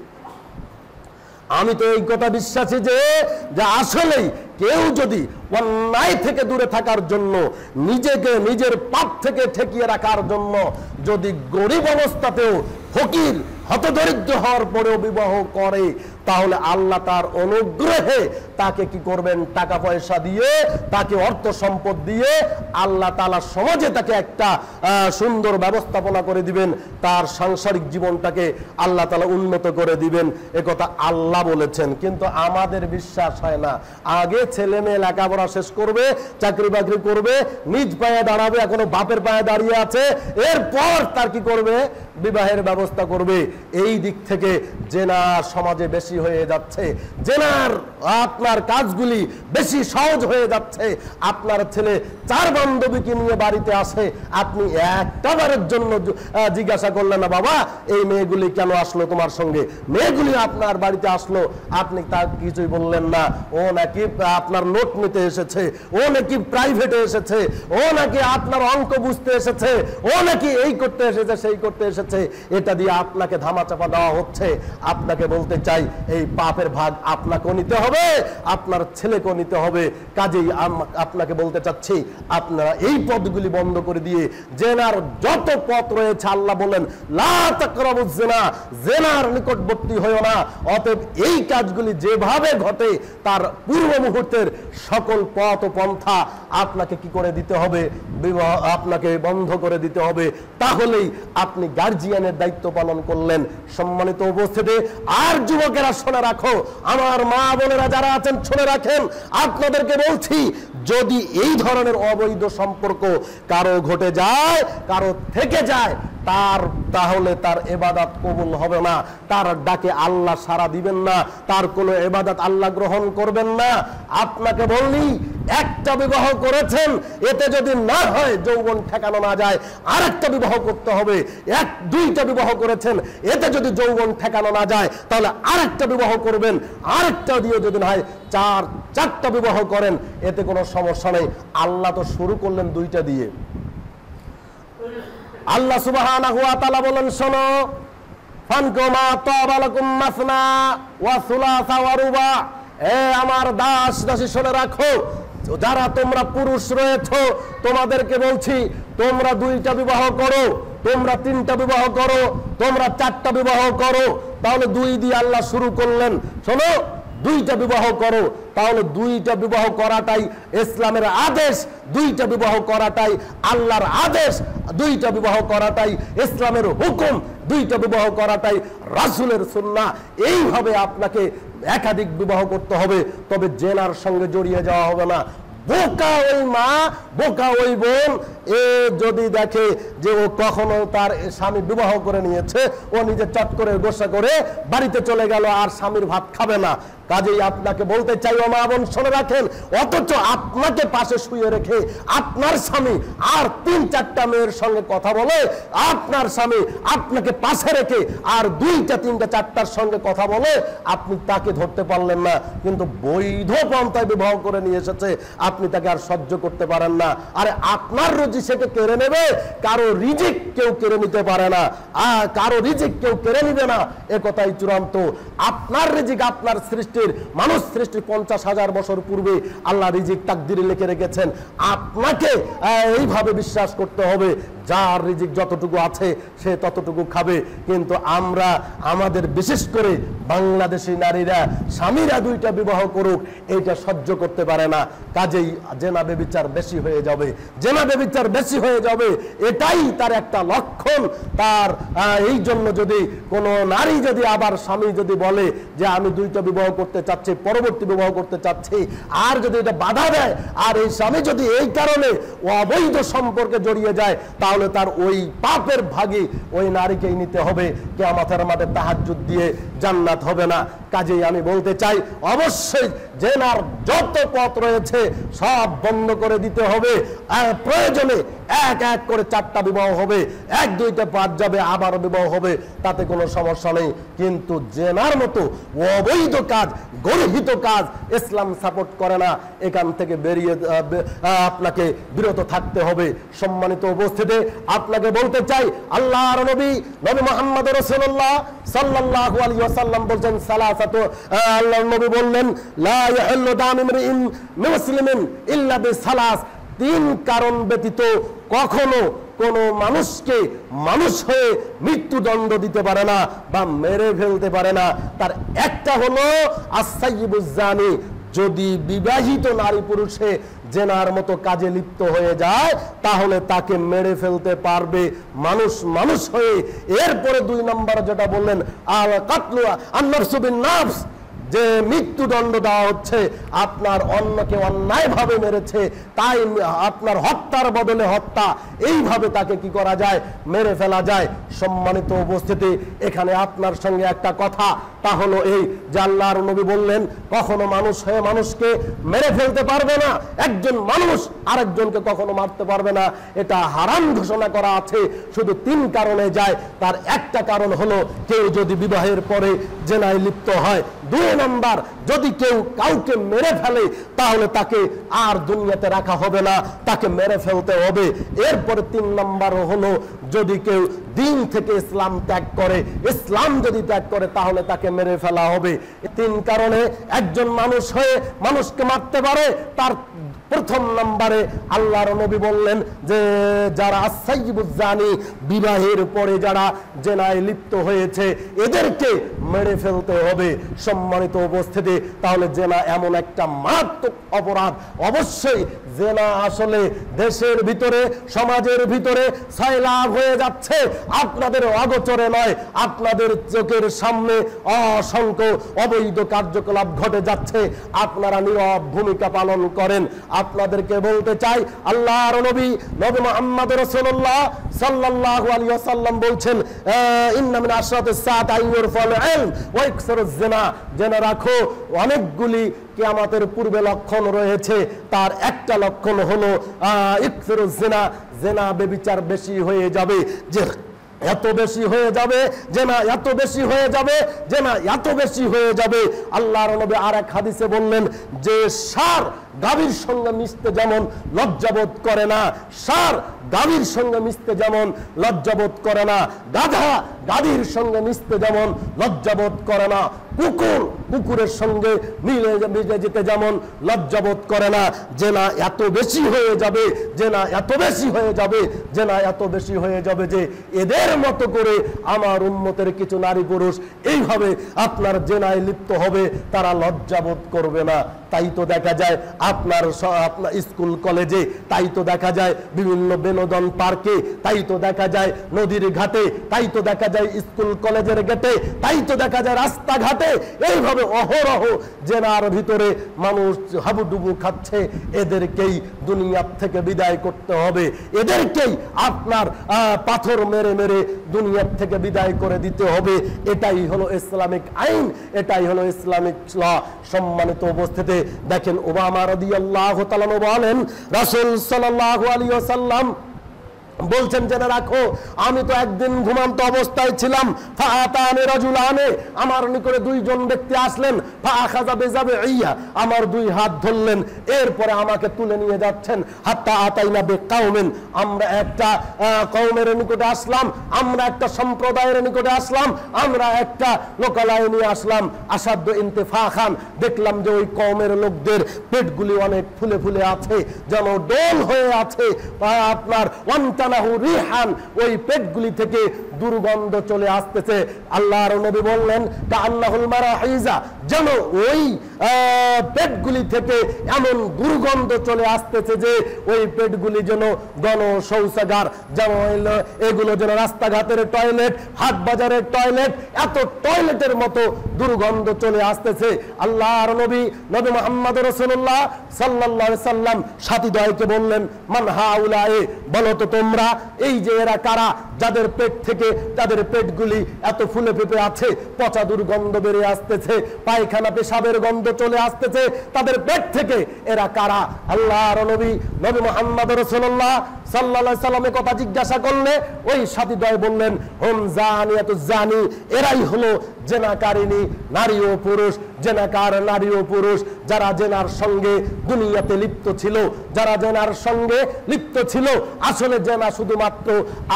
আমি তো এই কথা বিশ্বাসী যে আসলেই কেউ যদি অন্যায় থেকে দূরে থাকার জন্য, নিজেকে নিজের পাপ থেকে ঠেকিয়ে রাখার জন্য, যদি গরিব অবস্থাতেও, ফকির হতদরিদ্র হওয়ার পরেও বিবাহ করে, তাহলে আল্লাহ তার অনুগ্রহে তাকে কি করবেন? টাকা পয়সা দিয়ে, তাকে অর্থ সম্পদ দিয়ে আল্লাহ তাআলা সমাজে তাকে একটা সুন্দর ব্যবস্থাপনা করে দিবেন, তার সাংসারিক জীবনটাকে আল্লাহ তাআলা উন্নত করে দিবেন। একথা আল্লাহ বলেছেন। কিন্তু আমাদের বিশ্বাস হয় না। আগে ছেলে মেয়ে লেখাপড়া শেষ করবে, চাকরি বাকরি করবে, নিজ পায়ে দাঁড়াবে, এখনো বাপের পায়ে দাঁড়িয়ে আছে, এরপর তার কি করবে? বিবাহের ব্যবস্থা করবে। এই দিক থেকে জেনা সমাজে বেশি হয়ে যাচ্ছে, জেনার আপনার কাজগুলি বেশি সহজ হয়ে যাচ্ছে। আপনার ছেলে 4 বান্ধবীকে নিয়ে বাড়িতে আসে, আপনি একটা বারের জন্য জিজ্ঞাসা করলেন না, বাবা এই মেয়েগুলি কেন আসলো তোমার সঙ্গে? মেয়েগুলি আপনার বাড়িতে আসলো, আপনি তার কিছুই বললেন না। ও নাকি আপনার নোট নিতে এসেছে, ও নাকি প্রাইভেটে এসেছে, ও নাকি আপনার অঙ্ক বুঝতে এসেছে, ও নাকি এই করতে এসেছে, সেই করতে এসেছে, এটা দিয়ে আপনাকে ধামাচাপা দেওয়া হচ্ছে। আপনাকে বলতে চাই, এই পাপের ভাগ আপনাকেও নিতে হবে। হবে, আপনার ছেলেকেও নিতে হবে। কাজেই আপনাকে বলতে চাচ্ছি, আপনারা এই পদগুলি বন্ধ করে দিয়ে জেনার যত পথ রয়েছে, আল্লাহ বলেন লা তাকরাবুজ জিনা, জেনার নিকটবর্তী হয়ো না। অতএব এই কাজগুলি যেভাবে ঘটে তার পূর্ব মুহূর্তের সকল পথ ও পন্থা আপনাকে কি করে দিতে হবে, বিবাহ আপনাকে বন্ধ করে দিতে হবে। তাহলেই আপনি গার্জিয়ানের দায়িত্ব পালন করলেন। সম্মানিত উপস্থিতি, আর যুবকেরা শুনে রাখো, আমার মা বোনেরা যারা আছেন শুনে রাখেন, আপনাদেরকে বলছি, যদি এই ধরনের অবৈধ সম্পর্ক কারো ঘটে যায়, কারো থেকে যায়, তাহলে তার ইবাদত কবুল হবে না, তার ডাকে আল্লাহ সাড়া দিবেন না, তার কোনো ইবাদত আল্লাহ গ্রহণ করবেন না। আপনাকে বললি একটা বিবাহ করেছেন, এতে যদি না হয়, যৌবন ঠেকানো না যায়, আরেকটা বিবাহ করতে হবে। দুইটা বিবাহ করেছেন, এতে যদি যৌবন ঠেকানো না যায়, তাহলে আরেকটা বিবাহ করবেন, আরেকটা দিয়ে যদি না হয় চারটা বিবাহ করেন, এতে কোনো সমস্যা নেই। আল্লাহ তো শুরু করলেন দুইটা দিয়ে। আল্লাহ সুবহানাহু ওয়া তাআলা বলেন, শোনো, ফানকুমা তাবা লাকুম মাসনা ওয়া সুলাসা ওয়া রুবা। আমার দাস দাসী শুনে রাখো, যারা তোমরা পুরুষ রয়েছো, তোমাদেরকে বলছি, তোমরা দুইটা বিবাহ করো, তোমরা তিনটা বিবাহ করো, তোমরা চারটা বিবাহ করো। তাহলে দুই দিয়ে আল্লাহ শুরু করলেন। শোনো, দুইটা বিবাহ করো, তাহলে দুইটা বিবাহ করাটাই ইসলামের আদেশ, দুইটা বিবাহ করাটাই আল্লাহর আদেশ, দুইটা বিবাহ করাটাই ইসলামের হুকুম, দুইটা বিবাহ করাটাই রাসূলের সুন্নাহ। এইভাবে আপনাকে একাধিক বিবাহ করতে হবে, তবে জেনার সঙ্গে জড়িয়ে যাওয়া হবে না। বোকা ওই মা, বোকা ওই বোন, এ যদি দেখে যে ও কখনো তার স্বামী বিবাহ করে নিয়েছে, ও নিজে চট করে গোসা করে বাড়িতে চলে গেল, আর স্বামীর ভাত খাবে না। কাজেই আপনাকে বলতে চাই, ও মা বোন শুনে রাখেন, অথচ আপনাকে পাশে শুয়ে রেখে আপনার স্বামী আর 3-4টা মেয়ের সঙ্গে কথা বলে, আপনার স্বামী আপনাকে পাশে রেখে আর 2টা 3টা 4টার সঙ্গে কথা বলে, আপনি তাকে ধরতে পারলেন না, কিন্তু বৈধ পন্থায় বিবাহ করে নিয়ে এসেছে, আপনি তাকে আর সহ্য করতে পারেন না। আরে আপনার রুজি সেকে কেড়ে নেবে, কারো রিজিক কেউ কেড়ে নিতে পারে না, কারো রিজিক কেউ কেড়ে নিবে না, এ কথাই চূড়ান্ত। আপনার রিজিক, আপনার সৃষ্টি, মানুষ সৃষ্টি 50,000 বছর পূর্বে আল্লাহ রিজিক তাকদিরে লিখে রেখেছেন। আপনাকে এইভাবে বিশ্বাস করতে হবে, যার রিজিক যতটুকু আছে সে ততটুকু খাবে। কিন্তু আমরা আমাদের বিশেষ করে বাংলাদেশি নারীরা স্বামীরা দুইটা বিবাহ করুক, এইটা সহ্য করতে পারে না। কাজেই জেনা ব্যভিচার বেশি হয়ে যাবে, জেনা ব্যভিচার বেশি হয়ে যাবে, এটাই তার একটা লক্ষণ। তার এই জন্য যদি কোনো নারী যদি আবার স্বামী যদি বলে যে আমি দুইটা বিবাহ করতে চাচ্ছি, পরবর্তী বিবাহ করতে চাচ্ছি, আর যদি এটা বাধা দেয়, আর এই স্বামী যদি এই কারণে অবৈধ সম্পর্কে জড়িয়ে যায়, তাহলে তার ওই পাপের ভাগী ওই নারীকেই নিতে হবে। কিয়ামতের মাঠে তাহাজ্জুদ দিয়ে জান্নাত হবে না। কাজেই আমি বলতে চাই, অবশ্যই জেনার যত পথ রয়েছে সব বন্ধ করে দিতে হবে। প্রয়োজনে এক এক করে 4টা বিবাহ হবে, 1-2টা 5 যাবে, আবার বিবাহ হবে, তাতে কোনো সমস্যা নেই। কিন্তু জেনার মতো অবৈধ কাজ, গর্হিত কাজ ইসলাম সাপোর্ট করে না। এখান থেকে বেরিয়ে আপনাকে বিরত থাকতে হবে। সম্মানিত উপস্থিতি, আপনাকে বলতে চাই, আল্লাহর নবী মুহাম্মদ রাসূলুল্লাহ সাল্লাল্লাহু আলাইহি ওয়াসাল্লাম বলেন, সালাসাতু, আল্লাহর নবী বললেন, লা ইয়াহিল্লু দামু ইমরিইন মুসলিমিন ইল্লা বিসালাস। 3 কারণ ব্যতীত কখনো কোন মানুষকে মানুষ হয়ে মৃত্যুদণ্ড দিতে পারে না বা মেরে ফেলতে পারে না। তার একটা হলো আস-সাইয়্যিবুজ জানি, যদি বিবাহিত নারী পুরুষে জেনার মতো কাজে লিপ্ত হয়ে যায়, তাহলে তাকে মেরে ফেলতে পারবে মানুষ মানুষ হয়ে। এরপরে 2 নম্বর যেটা বললেন, আল কাতলু আন-নাফসু বিন-নাফস, যে মৃত্যুদণ্ড দেওয়া হচ্ছে, আপনার অন্যকে অন্যায়ভাবে মেরেছে, তাই আপনার হত্যার বদলে হত্যা, এইভাবে তাকে কি করা যায়, মেরে ফেলা যায়। সম্মানিত উপস্থিতি, এখানে আপনার সঙ্গে একটা কথা, তা হলো এই যে আল্লাহর নবী বললেন, কখনো মানুষ হয়ে মানুষকে মেরে ফেলতে পারবে না, একজন মানুষ আরেকজনকে কখনো মারতে পারবে না, এটা হারাম ঘোষণা করা আছে। শুধু 3 কারণে যায়। তার একটা কারণ হলো কেউ যদি বিবাহের পরে জেনায় লিপ্ত হয়। 2 নম্বর, যদি কেউ কাউকে মেরে ফেলে, তাহলে তাকে আর দুনিয়াতে রাখা হবে না, তাকে মেরে ফেলতে হবে। এরপরে 3 নম্বর হলো যদি কেউ দিন থেকে ইসলাম ত্যাগ করে, ইসলাম যদি ত্যাগ করে তাহলে তাকে মেরে ফেলা হবে। 3 কারণে একজন মানুষ হয়ে মানুষকে মারতে পারে। তার প্রথম নম্বরে আল্লাহর নবী বললেন যে যারা সাইয়্যিবুজ জানি, বিবাহের পরে যারা জেনায় লিপ্ত হয়েছে এদেরকে মেরে ফেলতে হবে। সম্মানিত উপস্থিতি, তাহলে জেনা এমন একটা মারাত্মক অপরাধ। অবশ্যই জেনা আসলে দেশের ভিতরে, সমাজের ভিতরে সয়লাভ হয়ে যাচ্ছে, আপনাদের অগোচরে নয়, আপনাদের চোখের সামনে অসংখ্য অবৈধ কার্যকলাপ ঘটে যাচ্ছে, আপনারা নীরব ভূমিকা পালন করেন। আপনাদেরকে বলতে চাই, আল্লাহর নবী মুহাম্মদ রাসূলুল্লাহ সাল্লাল্লাহু আলাইহি ওয়াসাল্লাম বলছেন, ইন্না মিন আশরাতিস সাআতি আইয়ুরফাল ইলম ওয়া ইকসারুজ জিনা। জেনে রাখো অনেকগুলি কিয়ামতের পূর্বে লক্ষণ রয়েছে, তার একটা লক্ষণ হলো ইকসারুজ জিনা, জিনা ব্যভিচার বেশি হয়ে যাবে। যে এত বেশি হয়ে যাবে, জেনা এত বেশি হয়ে যাবে, জেনা এত বেশি হয়ে যাবে। আল্লাহর নবী আরেক হাদিসে বললেন যে ষাঁড় গাভীর সঙ্গে মিশতে যেমন লজ্জাবোধ করে না, ষাঁড় গাভীর সঙ্গে মিশতে যেমন লজ্জাবোধ করে না, গাধা গাধীর সঙ্গে মিশতে যেমন লজ্জাবোধ করে না, কুকুর কুকুরের সঙ্গে মিলে যেতে যেমন লজ্জাবোধ করে না। জেনা এত বেশি হয়ে যাবে, জেনা এত বেশি হয়ে যাবে, জেনা এত বেশি হয়ে যাবে যে এদের মতো করে আমার উম্মতের কিছু নারী পুরুষ এইভাবে আপনার জেনায় লিপ্ত হবে, তারা লজ্জাবোধ করবে না। তাই তো দেখা যায় আপনার স্কুল কলেজে, তাই তো দেখা যায় বিভিন্ন বিনোদন পার্কে, তাই তো দেখা যায় নদীর ঘাটে, তাই তো দেখা যায় স্কুল কলেজের গেটে, তাই তো দেখা যায় রাস্তাঘাটে, এইভাবে অহরহ জেনার ভিতরে মানুষ হাবুডুবু খাচ্ছে। এদেরকেই দুনিয়ার থেকে বিদায় করতে হবে, এদেরকেই আপনার পাথর মেরে মেরে দুনিয়ার থেকে বিদায় করে দিতে হবে। এটাই হলো ইসলামিক আইন, এটাই হলো ইসলামিক ল। সম্মানিত উপস্থিতি, দেখেন ওবামা রাদিয়াল্লাহু তাআলা বলেন, রাসূল সাল্লাল্লাহু আলাইহি ওয়াসাল্লাম বলছেন, জেনে রাখো আমি তো একদিন ঘুমন্ত অবস্থায় ছিলাম, ফাআতানি রাজুলানে, আমার নিকটে 2 জন ব্যক্তি আসলেন, ফাআখাযা বিজাবিইয়া, আমার 2 হাত ধরলেন, এরপরে আমাকে তুলে নিয়ে যাচ্ছেন, হাত্তা আতাইনা বিকাউমিন, আমরা একটা কওমের নিকটে আসলাম, আমরা একটা সম্প্রদায়ের নিকটে আসলাম, আমরা একটা লোকালয়ে নিয়ে আসলাম। আসাদ্দ ইন্তিফাখান, দেখলাম যে ওই কওমের লোকদের পেটগুলি অনেক ফুলে ফুলে আছে, যেন ডোল হয়ে আছে, আপনার রিহান, ওই পেটগুলি থেকে দুর্গন্ধ চলে আসতেছে। আল্লাহর নবী বললেন কান্নাহুল মারাহিজা, যেন ওই পেটগুলি থেকে এমন দুর্গন্ধ চলে আসতেছে যে ওই পেটগুলি যেন গণ শৌচাগার, যেমন এগুলো যেন রাস্তাঘাটের টয়লেট, হাট বাজারের টয়লেট, এত টয়লেটের মতো দুর্গন্ধ চলে আসতেছে। আল্লাহর নবী মুহাম্মদ রাসূলুল্লাহ সাল্লাল্লাহু আলাইহি সাল্লাম সাথীদ্বয়কে বললেন, মান হাউলায়ে, বলো তো তোমরা এই যে এরা কারা, যাদের পেট থেকে তাদের পেটগুলি এত ফুলে ফেপে আছে, পচা দুর্গন্ধ বেরিয়ে আসতেছে, পায়খানা পেশাবের গন্ধ চলে আসতেছে তাদের পেট থেকে, এরা কারা? আল্লাহর নবী মুহাম্মদ রাসূলুল্লাহ সাল্লাল্লাহু আলাইহি সাল্লামের কথা জিজ্ঞাসা করলে ওই সাথীদ্বয় বললেন, হুম জানিয়াতুজ জানি, এরাই হলো জেনাকারিনী নারী ও পুরুষ, জেনাকার নারী ও পুরুষ, যারা জেনার সঙ্গে দুনিয়াতে লিপ্ত ছিল, যারা জেনার সঙ্গে লিপ্ত ছিল। আসলে জেনা শুধুমাত্র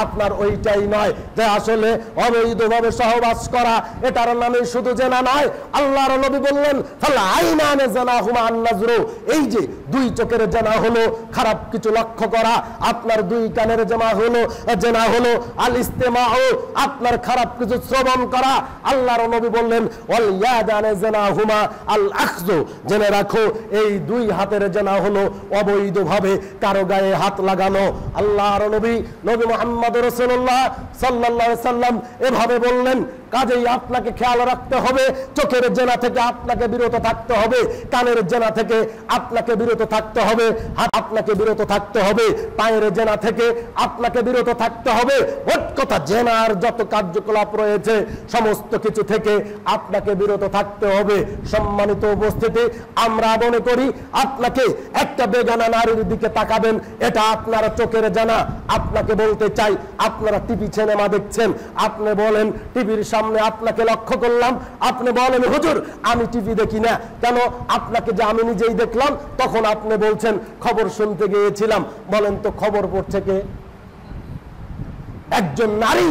আপনার ওইটাই নয় যে আসলে অবৈধভাবে সহবাস করা, এটার নামে শুধু জেনা নয়। আল্লাহর নবী বললেন, ফালা আইনানে জানাহুমা আন-নাজরু, এই যে 2 চোখের জেনা হলো খারাপ কিছু লক্ষ্য করা, আপনার 2 কানের জেনা হলো আল ইস্তিমাউ, আপনার খারাপ কিছু শ্রবণ করা। আল্লাহর নবী বললেন ওয়াল ইয়াদানে জানাহুমা আল আখযু, জেনে রাখো এই 2 হাতের জেনা হলো অবৈধভাবে কারো গায়ে হাত লাগানো। আল্লাহর নবী মুহাম্মদ রাসূলুল্লাহ সাল্লাল্লাহু আলাইহি সাল্লাম এভাবে বললেন। কাজেই আপনাকে খেয়াল রাখতে হবে, চোখের জেনা থেকে আপনাকে বিরত থাকতে হবে, কানের জেনা থেকে আপনাকে বিরত থাকতে হবে, আপনাকে বিরত থাকতে হবে, পায়ের জেনা থেকে আপনাকে বিরত থাকতে হবে। মোট কথা জেনার যত কার্যকলাপ রয়েছে সমস্ত কিছু থেকে আপনাকে বিরত থাকতে হবে। সম্মানিত উপস্থিতি, আমরা মনে করি আপনাকে একটা বেগানা নারীর দিকে তাকাবেন, এটা আপনার চোখের জেনা। আপনাকে বলতে চাই, আপনারা টিভি সিনেমা দেখছেন, আপনি বলেন টিভির সামনে আপনাকে লক্ষ্য করলাম, আপনি বলেন হুজুর আমি টিভি দেখি না কেন, আপনাকে যে আমি নিজেই দেখলাম, তখন আপনি বলছেন খবর শুনতে গিয়েছিলাম। বলেন তো খবর পড়ছে কে? একজন নারী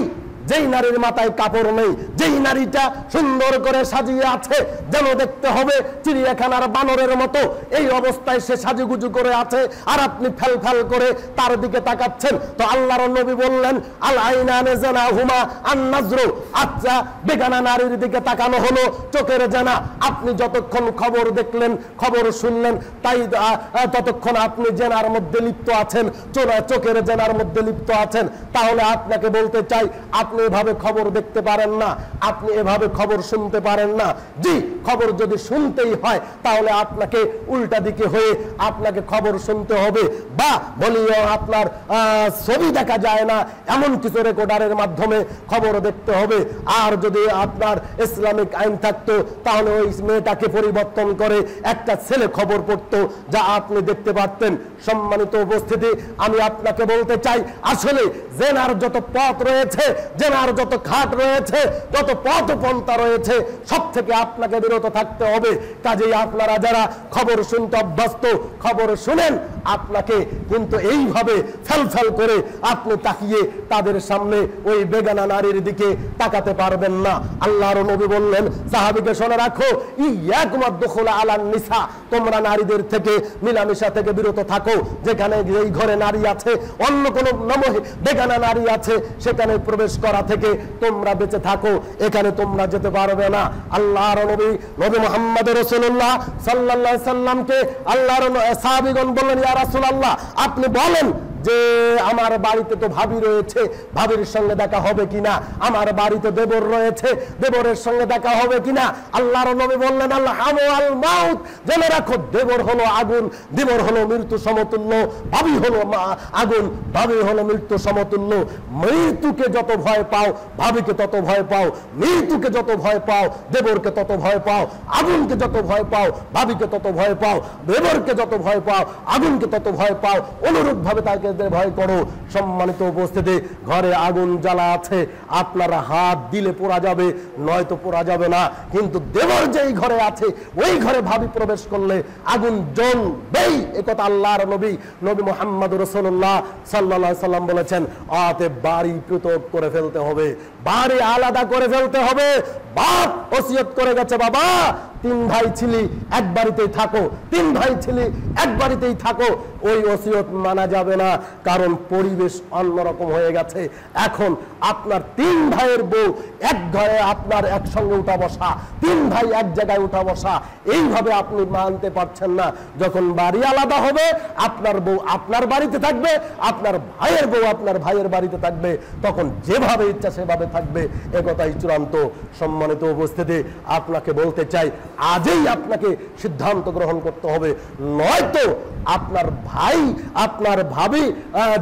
যেই নারীর মাথায় কাপড় নেই, যেই নারীটা সুন্দর করে সাজিয়ে আছে যেন দেখতে হবে চিড়িয়াখানার বানরের মতো, এই অবস্থায় সে সাজুগুজু করে আছে আর আপনি ফেল ফেল করে তার দিকে তাকাচ্ছেন। তো আল্লাহর নবী বললেন আল আইনানে জানাহুমা আন নাজরু, আচ্ছা বেগানা নারীর দিকে তাকানো হলো চোখের জানা। আপনি যতক্ষণ খবর দেখলেন, খবর শুনলেন, তাই ততক্ষণ আপনি জেনার মধ্যে লিপ্ত আছেন, চোখের জেনার মধ্যে লিপ্ত আছেন। তাহলে আপনাকে বলতে চাই, আপনি এভাবে খবর দেখতে পারেন না, আপনি এভাবে খবর শুনতে পারেন না। জি, খবর যদি শুনতেই হয় তাহলে আপনাকে উল্টা দিকে হয়ে আপনাকে খবর শুনতে হবে, বা বলিও আপনার ছবি দেখা যায় না এমন কিছু রেকর্ডারের মাধ্যমে খবর দেখতে হবে। আর যদি আপনার ইসলামিক আইন থাকতো তাহলে ওই মেয়েটাকে পরিবর্তন করে একটা ছেলে খবর পড়তো, যা আপনি দেখতে পারতেন। সম্মানিত উপস্থিতি, আমি আপনাকে বলতে চাই, আসলে জেনার যত পথ রয়েছে, জেনার যত ঘাট রয়েছে, যত পথ পন্থা রয়েছে, সব থেকে আপনাকে বিরত থাকতে হবে। কাজেই আপনারা যারা খবর শুনতে অভ্যস্ত, খবর শুনেন, আপনাকে কিন্তু এইভাবে ফেল ফেল করে আপনি তাকিয়ে তাদের সামনে ওই বেগানা নারীর দিকে তাকাতে পারবেন না। আল্লাহর নবী বললেন সাহাবীকে শুনে রাখো, ইয়াকুমাদ দুখুলা আলান নিসা, তোমরা নারীদের থেকে মিলামিশা থেকে বিরত থাকো। যেখানে এই ঘরে নারী আছে, অন্য কোন বেগানা নারী আছে, সেখানে প্রবেশ করা থেকে তোমরা বেঁচে থাকো, এখানে তোমরা যেতে পারবে না। আল্লাহর নবী নবী মুহাম্মদ রাসূলুল্লাহ সাল্লাল্লাহু আলাইহি সাল্লামকে আল্লাহর সাহাবীগণ বললেন, ইয়া রাসূলুল্লাহ, আপনি বলেন যে আমার বাড়িতে তো ভাবি রয়েছে, ভাবির সঙ্গে দেখা হবে কিনা? আমার বাড়িতে দেবর রয়েছে, দেবরের সঙ্গে দেখা হবে কিনা? আল্লাহর নবী বললেন আল হামু আল মাউত, জেনে রাখো দেবর হলো আগুন, দেবর হলো মৃত্যু সমতুল্য, ভাবি হলো আগুন, ভাবি হলো মৃত্যু সমতুল্য। মৃত্যুকে যত ভয় পাও ভাবিকে তত ভয় পাও, মৃত্যুকে যত ভয় পাও দেবরকে তত ভয় পাও, আগুনকে যত ভয় পাও ভাবিকে তত ভয় পাও, দেবরকে যত ভয় পাও আগুনকে তত ভয় পাও। অনুরূপ ভাবে তাকে ভয় করো। সম্মানিত উপস্থিতি, ঘরে আগুন জ্বালা আছে, আপনারা হাত দিলে পোড়া যাবে, নয়তো পোড়া যাবে না। কিন্তু দেবর যেই ঘরে আছে ওই ঘরে ভাবি প্রবেশ করলে আগুন জ্বলবেই, একথা আল্লাহর নবী নবী মুহাম্মদ রাসূলুল্লাহ সাল্লাল্লাহু আলাইহি সাল্লাম বলেছেন। অতএব বাড়ি পৃথক করে ফেলতে হবে, বাড়ি আলাদা করে ফেলতে হবে। বাপ ওসিয়ত করে গেছে, বাবা 3 ভাই ছিলি এক বাড়িতেই থাকো, 3 ভাই ছিলি এক বাড়িতেই থাকো, ওই ওসিয়ত মানা যাবে না, কারণ পরিবেশ অন্যরকম হয়ে গেছে। এখন আপনার 3 ভাইয়ের বউ এক ঘরে আপনার একসঙ্গে উঠা বসা, 3 ভাই এক জায়গায় উঠা বসা, এইভাবে আপনি মানতে পারছেন না। যখন বাড়ি আলাদা হবে, আপনার বউ আপনার বাড়িতে থাকবে, আপনার ভাইয়ের বউ আপনার ভাইয়ের বাড়িতে থাকবে, তখন যেভাবে ইচ্ছা সেভাবে থাকবে, একথাই চূড়ান্ত। সম্মানিত উপস্থিতি, আপনাকে বলতে চাই, আজই আপনাকে সিদ্ধান্ত গ্রহণ করতে হবে, নয়তো আপনার ভাই আপনার ভাবি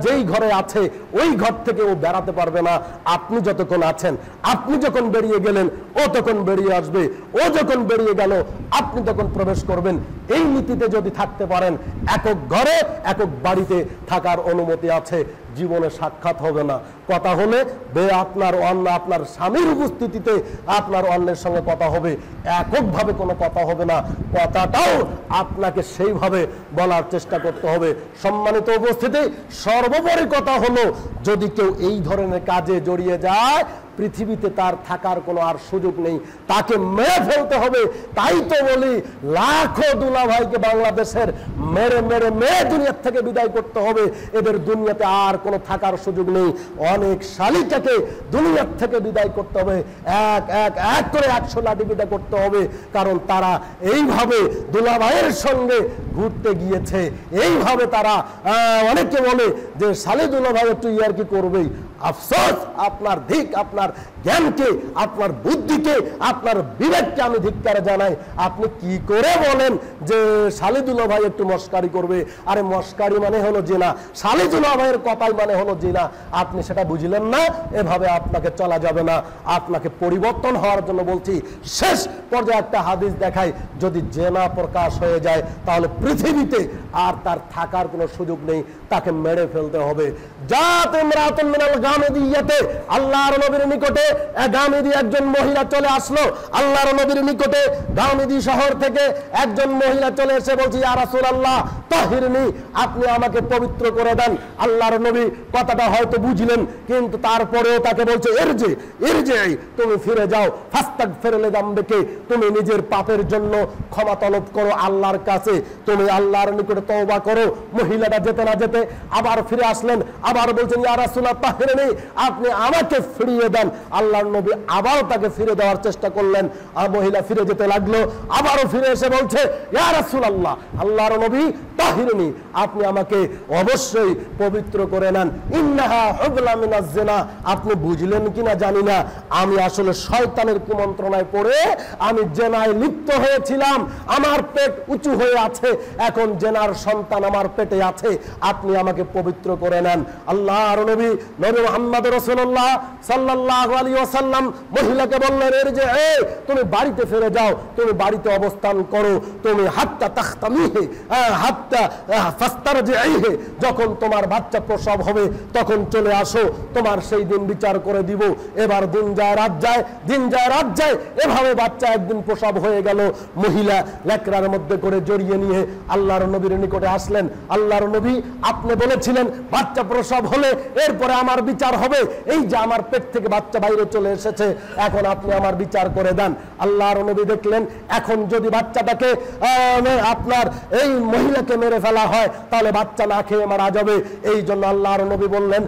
যেই ঘরে আছে ওই ঘর থেকে ও বেড়াতে পারবে না। আপনি যতক্ষণ আছেন, আপনি যখন বেরিয়ে গেলেন ও তখন বেরিয়ে আসবে, ও যখন বেরিয়ে গেল আপনি তখন প্রবেশ করবেন। এই নীতিতে যদি থাকতে পারেন, একক ঘরে একক বাড়িতে থাকার অনুমতি আছে, জীবনে সাক্ষাৎ হবে না। কথা হলে আপনার অন্য আপনার স্বামীর উপস্থিতিতে আপনার অন্যের সঙ্গে কথা হবে, এককভাবে কোনো কথা হবে না। কথাটাও আপনাকে সেইভাবে বলার চেষ্টা করতে হবে। সম্মানিত উপস্থিতি, সর্বোপরি কথা হলো, যদি কেউ এই ধরনের কাজে জড়িয়ে যায়, পৃথিবীতে তার থাকার কোনো আর সুযোগ নেই, তাকে মেরে ফেলতে হবে। তাই তো বলি, লাখো দুলাভাইকে বাংলাদেশের মেরে মেরে মেরে দুনিয়ার থেকে বিদায় করতে হবে। এদের দুনিয়াতে আর কোনো থাকার সুযোগ নেই। অনেক শালিকাকে দুনিয়ার থেকে বিদায় করতে হবে, এক এক এক করে 100 লাঠি বিদায় করতে হবে, কারণ তারা এইভাবে দুলাভাইয়ের সঙ্গে ঘুরতে গিয়েছে। এইভাবে তারা অনেকে বলে যে শালি দুলাভাই একটু ইয়ার্কি করবেই। আফসোস, আপনার ধিক, আপনার জ্ঞানকে, আপনার বুদ্ধিকে, আপনার বিবেককে আমি ধিক্কার জানাই। আপনি কি করে বলেন যে শালিদুল্লাহ ভাই একটু মস্কারি করবে? আরে মস্কারি মানে হলো জিনা, শালিদুল্লাহ ভাইয়ের কথাই মানে হলো জিনা। আপনি সেটা বুঝলেন না, এভাবে আপনাকে চলা যাবে না। আপনাকে পরিবর্তন হওয়ার জন্য বলছি। শেষ পর্যায়ে একটা হাদিস দেখাই, যদি জেনা প্রকাশ হয়ে যায় তাহলে পৃথিবীতে আর তার থাকার কোনো সুযোগ নেই, তাকে মেরে ফেলতে হবে। জাত ইমরাতুন মিনাল গামিদিয়াতে, আল্লাহর নবীর নিকটে গামিদি একজন মহিলা চলে আসলো। আল্লাহর নবীর নিকটে গামিদি শহর থেকে একজন মহিলা চলে এসে বলছে, ইয়া রাসূলুল্লাহ, তাহিরনি, আপনি আমাকে পবিত্র করে দেন। আল্লাহর নবী কথাটা হয়তো বুঝলেন, কিন্তু তারপরেও তাকে বলছে ইরজি, তুমি ফিরে যাও, ফাস্তাগফির লিযামবিকি, তুমি নিজের পাপের জন্য ক্ষমা তলব করো আল্লাহর কাছে, তুমি আল্লাহর নিকটে তওবা করো। মহিলাটা যেতে না যেতে আবার ফিরে আসলেন, আবার বলছেন ইয়া রাসূলুল্লাহ তাহিরনি, আপনি আমাকে ফিরিয়ে দেন। আল্লাহর নবী আবার তাকে ফিরে দেওয়ার চেষ্টা করলেন, আর মহিলা ফিরে যেতে লাগলো, আবারও ফিরে এসে বলছে ইয়া রাসূলুল্লাহ, আল্লাহর নবী তাহিরনি, আপনি আমাকে অবশ্যই পবিত্র করে নেন। ইন্নাহা হুবলা মিনাজ জিনা, আপনি বুঝলেন কিনা জানি না, আমি আসলে শয়তানের কুমন্ত্রণায় পড়ে আমি জেনায় লিপ্ত হয়েছিলাম, আমার পেট উঁচু হয়ে আছে, এখন জেনার সন্তান আমার পেটে আছে, আপনি আমাকে পবিত্র করে নেন। আল্লাহর নবী মুহাম্মদ রাসূলুল্লাহ সাল্লাল্লাহু আলাইহি ওয়াসাল্লাম মহিলাকে বললেন যে তুমি বাড়িতে ফিরে যাও, তুমি বাড়িতে অবস্থান করো, তুমি হাত্তা তাখতামিহি হাত্তা ফাস্তারজিহি, যখন তোমার বাচ্চা প্রসব হবে তখন চলে আসো, তোমার সেই দিন বিচার করে দিব। এবার দিন যায় রাত যায়, দিন যায় রাত যায়, এভাবে বাচ্চা একদিন প্রসব হয়ে গেল। মহিলা লেকরার মধ্যে করে জড়িয়ে নিয়ে আল্লাহর নবীর নিকটে আসলেন। আল্লাহর নবী, আপনি বলেছিলেন বাচ্চা প্রসব হলে এরপরে আমার বিচার হবে, এই যে আমার পেট থেকে বাচ্চা বাইরে চলে এসেছে, এখন আপনি আমার বিচার করে দেন। আল্লাহর নবী দেখলেন এখন যদি বাচ্চাটাকে আপনার এই মহিলাকে মেরে ফেলা হয় তাহলে বাচ্চা না খেয়ে মারা যাবে। এই জন্য আল্লাহর নবী বললেন,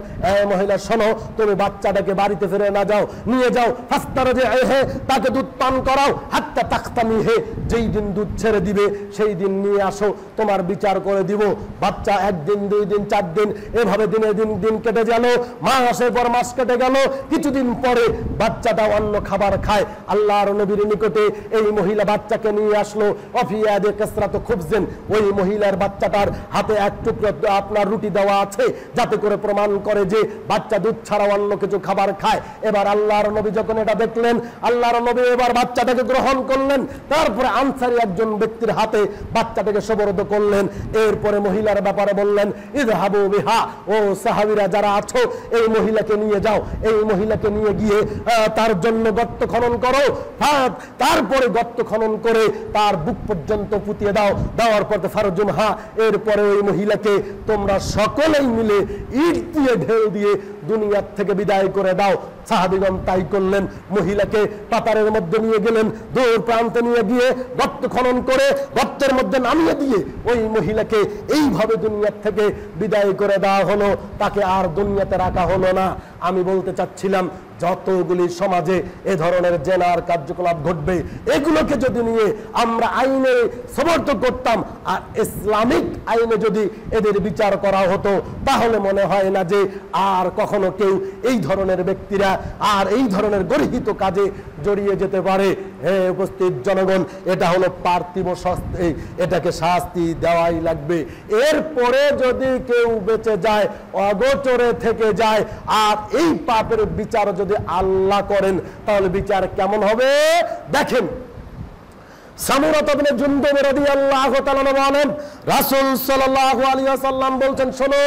মহিলা শোনো, তুমি বাচ্চাটাকে বাড়িতে ফিরে না যাও, নিয়ে যাও, ফাস্তারজিহি, তাকে দুধ পান করাও, হাত্তা তাখতামিহি, যেই দিন দুধ ছেড়ে দিবে সেই দিন নিয়ে আসো, তোমার বিচার করে দিব। বাচ্চা একদিন, 2 দিন, 4 দিন, এভাবে দিনে দিন কেটে গেল, মাসের পর মাস কেটে গেল। কিছুদিন পরে বাচ্চাটা অন্য খাবার খায়। আল্লাহর নবীর নিকটে এই মহিলা বাচ্চাকে নিয়ে আসলো, অফিয়াদে কাসরাতু খুবজিন, ওই মহিলার বাচ্চাটার হাতে এক টুকরো আপনার রুটি দেওয়া আছে, যাতে করে প্রমাণ করে যে বাচ্চা দুধ ছাড়া অন্য কিছু খাবার খায়। এবার আল্লাহর নবী যখন এটা দেখলেন, আল্লাহর নবী এবার বাচ্চাটাকে গ্রহণ করলেন, তারপরে আনসারী একজন ব্যক্তির হাতে বাচ্চাটাকে সুপর্দ করলেন। এরপরে মহিলার ব্যাপারে বললেন ইযহাবু বিহা, ও সাহাবীরা যারা আছো এই মহিলাকে নিয়ে যাও, এই মহিলাকে নিয়ে গিয়ে তার জন্য গর্ত খনন করো, তারপরে গর্ত খনন করে তার বুক পর্যন্ত পুঁতিয়ে দাও, দেওয়ার পর ফারজুমহা, এরপরে ওই মহিলাকে তোমরা সকলেই মিলে ইট দিয়ে ঢেউ দিয়ে দুনিয়ার থেকে বিদায় করে দাও। সাহাবীগণ তাই করলেন, মহিলাকে পাতারের মধ্যে নিয়ে গেলেন, দূর প্রান্তে নিয়ে গিয়ে গর্ত খনন করে গর্তের মধ্যে নামিয়ে দিয়ে ওই মহিলাকে এইভাবে দুনিয়ার থেকে বিদায় করে দেওয়া হলো, তাকে আর দুনিয়াতে রাখা হলো না। আমি বলতে চাচ্ছিলাম যতগুলি সমাজে এ ধরনের জেনার কার্যকলাপ ঘটবে, এগুলোকে যদি নিয়ে আমরা আইনে সমর্থন করতাম আর ইসলামিক আইনে যদি এদের বিচার করা হতো, তাহলে মনে হয় না যে আর কখনো কেউ এই ধরনের ব্যক্তিরা আর এই ধরনের গর্হিত কাজে জড়িয়ে যেতে পারে। হে উপস্থিত জনগণ, এটা হলো পার্থিব শাস্তি, এটাকে শাস্তি দেওয়াই লাগবে। এরপরে যদি কেউ বেঁচে যায়, অগোচরে থেকে যায়, আর এই পাপের বিচার যদি আল্লাহ করেন, তাহলে বিচার কেমন হবে দেখেন। সামুরা ইবনে জুনদুব রাদিয়াল্লাহু তাআলা বলেন, রাসূল সাল্লাল্লাহু আলাইহি ওয়াসাল্লাম বলছেন, শোনো,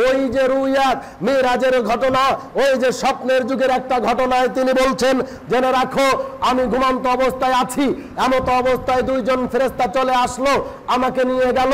ওই যে রুয়াত মিরাজের ঘটনা, ওই যে স্বপ্নের যুগের একটা ঘটনায় তিনি বলছেন, জেনে রাখো আমি ঘুমন্ত অবস্থায় আছি, এমত অবস্থায় 2 জন ফেরেশতা চলে আসলো, আমাকে নিয়ে গেল,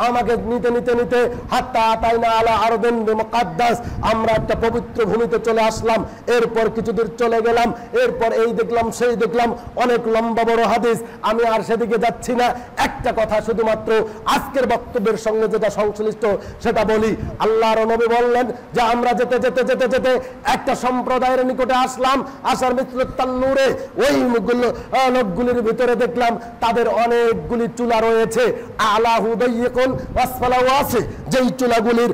আমাকে নিতে নিতে নিতে হাত্তা আতাইনা আলা আরদিন মুকাদ্দাস, আমরা একটা পবিত্র ভূমিতে চলে আসলাম। এরপর কিছু দূর চলে গেলাম, এরপর এই দেখলাম সেই দেখলাম, অনেক লম্বা বড় হাদিস, আমি আর সেদিকে যাচ্ছি না। একটা কথা শুধুমাত্র আজকের বক্তব্যের সঙ্গে যেটা সংশ্লিষ্ট সেটা বলি। আল্লাহর নবী বললেন যে আমরা যেতে যেতে যেতে যেতে একটা সম্প্রদায়ের নিকটে আসলাম, আসার মিত্রতার নূরে ওই লোকগুলির ভিতরে দেখলাম তাদের অনেকগুলি চুলা রয়েছে, আলাহু দাইয়িকুন ওয়াসফালাহু আছে, যেই চুলাগুলির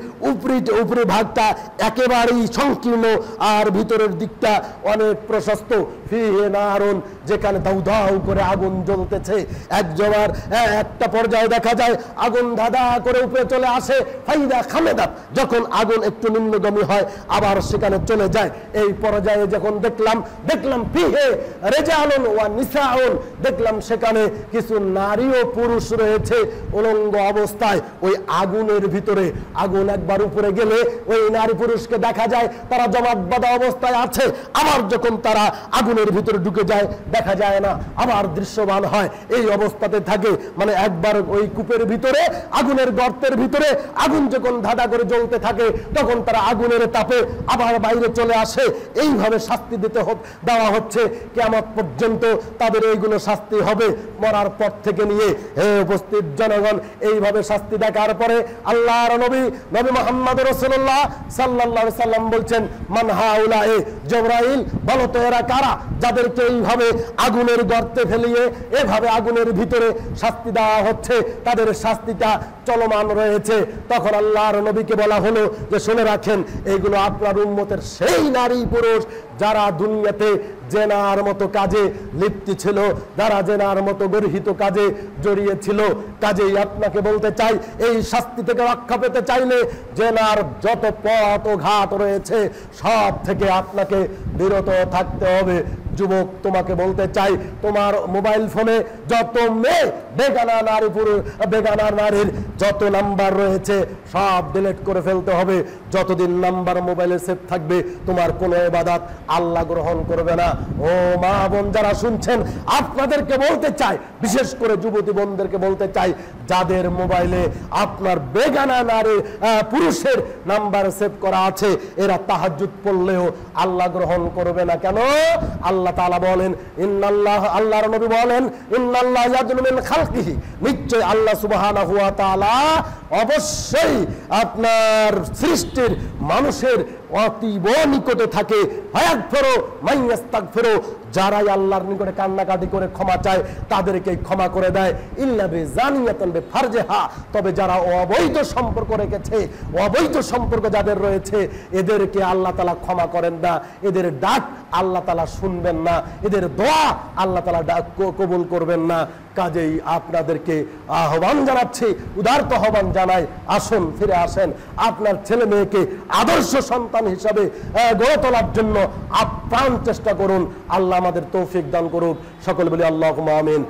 উপরি ভাগটা একেবারেই সংকীর্ণ আর ভিতরের দিকটা অনেক প্রশস্ত, ফিহে নারুন, যেখানে দাউ দাউ করে আগুন জ্বলতেছে। একজবার একটা পর্যায়ে দেখা যায় আগুন ধাঁধা করে উপরে চলে আসে, ফাইদা খামেদাত, যখন আগুন একটু নিম্নগামী হয় আবার সেখানে চলে যায়। এই পর্যায়ে যখন দেখলাম ফিহে রিজালুন ওয়া নিসাউন, দেখলাম সেখানে কিছু নারী ও পুরুষ রয়েছে উলঙ্গ অবস্থায় ওই আগুনের ভিতরে ভিতরে আগুন একবার উপরে গেলে ওই নারী পুরুষকে দেখা যায় তারা জমাট বাঁধা অবস্থায় আছে, আবার যখন তারা আগুনের ভিতরে ঢুকে যায় দেখা যায় না, আবার দৃশ্যমান হয়, এই অবস্থাতে থাকে। মানে একবার ওই কূপের ভিতরে আগুনের গর্তের ভিতরে আগুন যখন ধাঁধা করে জ্বলতে থাকে তখন তারা আগুনের তাপে আবার বাইরে চলে আসে। এইভাবে শাস্তি দেওয়া হচ্ছে কিয়ামত পর্যন্ত তাদের এইগুলো শাস্তি হবে। মরার পর থেকে নিয়ে উপস্থিত জনগণ এইভাবে শাস্তি দেখার পরে আল্লাহর নবী মুহাম্মদ রাসূলুল্লাহ সাল্লাল্লাহু আলাইহি সাল্লাম বলছেন, মান হাউলায়ে জিবরাইল, বলো তো এরা কারা যাদেরকে এইভাবে আগুনের গর্তে ফেলিয়ে এভাবে আগুনের ভিতরে শাস্তি দেওয়া হচ্ছে, তাদের শাস্তিটা চলমান রয়েছে। তখন আল্লাহর নবীকে বলা হলো যে শুনে রাখেন, এইগুলো আপনার উম্মতের সেই নারী পুরুষ যারা দুনিয়াতে জেনার মতো কাজে লিপ্ত ছিল, যারা জেনার মতো গর্হিত কাজে জড়িয়েছিল। কাজেই আপনাকে বলতে চাই, এই শাস্তি থেকে রক্ষা পেতে চাইলে জেনার যত পথ ও ঘাট রয়েছে সব থেকে আপনাকে বিরত থাকতে হবে। যুবক, তোমাকে বলতে চাই, তোমার মোবাইল ফোনে যত মেয়ে বেগানা নারী পুরুষ বেগানা নারীর যত নাম্বার রয়েছে সব ডিলিট করে ফেলতে হবে। যতদিন নাম্বার মোবাইলে সেভ থাকবে তোমার কোনো ইবাদত আল্লাহ গ্রহণ করবে না। ও মা বোন যারা শুনছেন, আপনাদেরকে বলতে চাই, বিশেষ করে যুবতী বোনদেরকে বলতে চাই, যাদের মোবাইলে আপনার বেগানা নারী পুরুষের নাম্বার সেভ করা আছে এরা তাহাজ্জুদ পড়লেও আল্লাহ গ্রহণ করবে না। কেন? আল্লাহ তাআলা বলেন, ইন্নাল্লাহ, আল্লাহর নবী বলেন, ইন্নাল্লাহ ইয়াদনু মিন খালকিহি, নিশ্চয় আল্লাহ সুবহানাহু ওয়া তাআলা অবশ্যই আপনার সৃষ্টির মানুষের অতীব নিকটে থাকে। হায়াগফিরু মান ইস্তাগফিরু, যারাই আল্লাহর নিকটে কান্নাকাটি করে ক্ষমা চায় তাদেরকে ক্ষমা করে দেয়। ইল্লা বিজানিয়াতান বিফারজিহা, তবে যারা অবৈধ সম্পর্ক রেখেছে, অবৈধ সম্পর্ক যাদের রয়েছে এদেরকে আল্লাহ তাআলা ক্ষমা করেন না, এদের ডাক আল্লাহ তাআলা শুনবেন না, এদের দোয়া আল্লাহ তাআলা ডাক কবুল করবেন না। কাজেই আপনাদেরকে আহ্বান জানাচ্ছি, উদারত আহ্বান জানাই, আসুন ফিরে আসেন, আপনার ছেলে মেয়েকে আদর্শ সন্তান হিসাবে গড়ে তোলার জন্য আপ্রাণ চেষ্টা করুন। আল্লাহ আমাদের তৌফিক দান করুন। সকলে বলি আল্লাহুম্মা আমিন।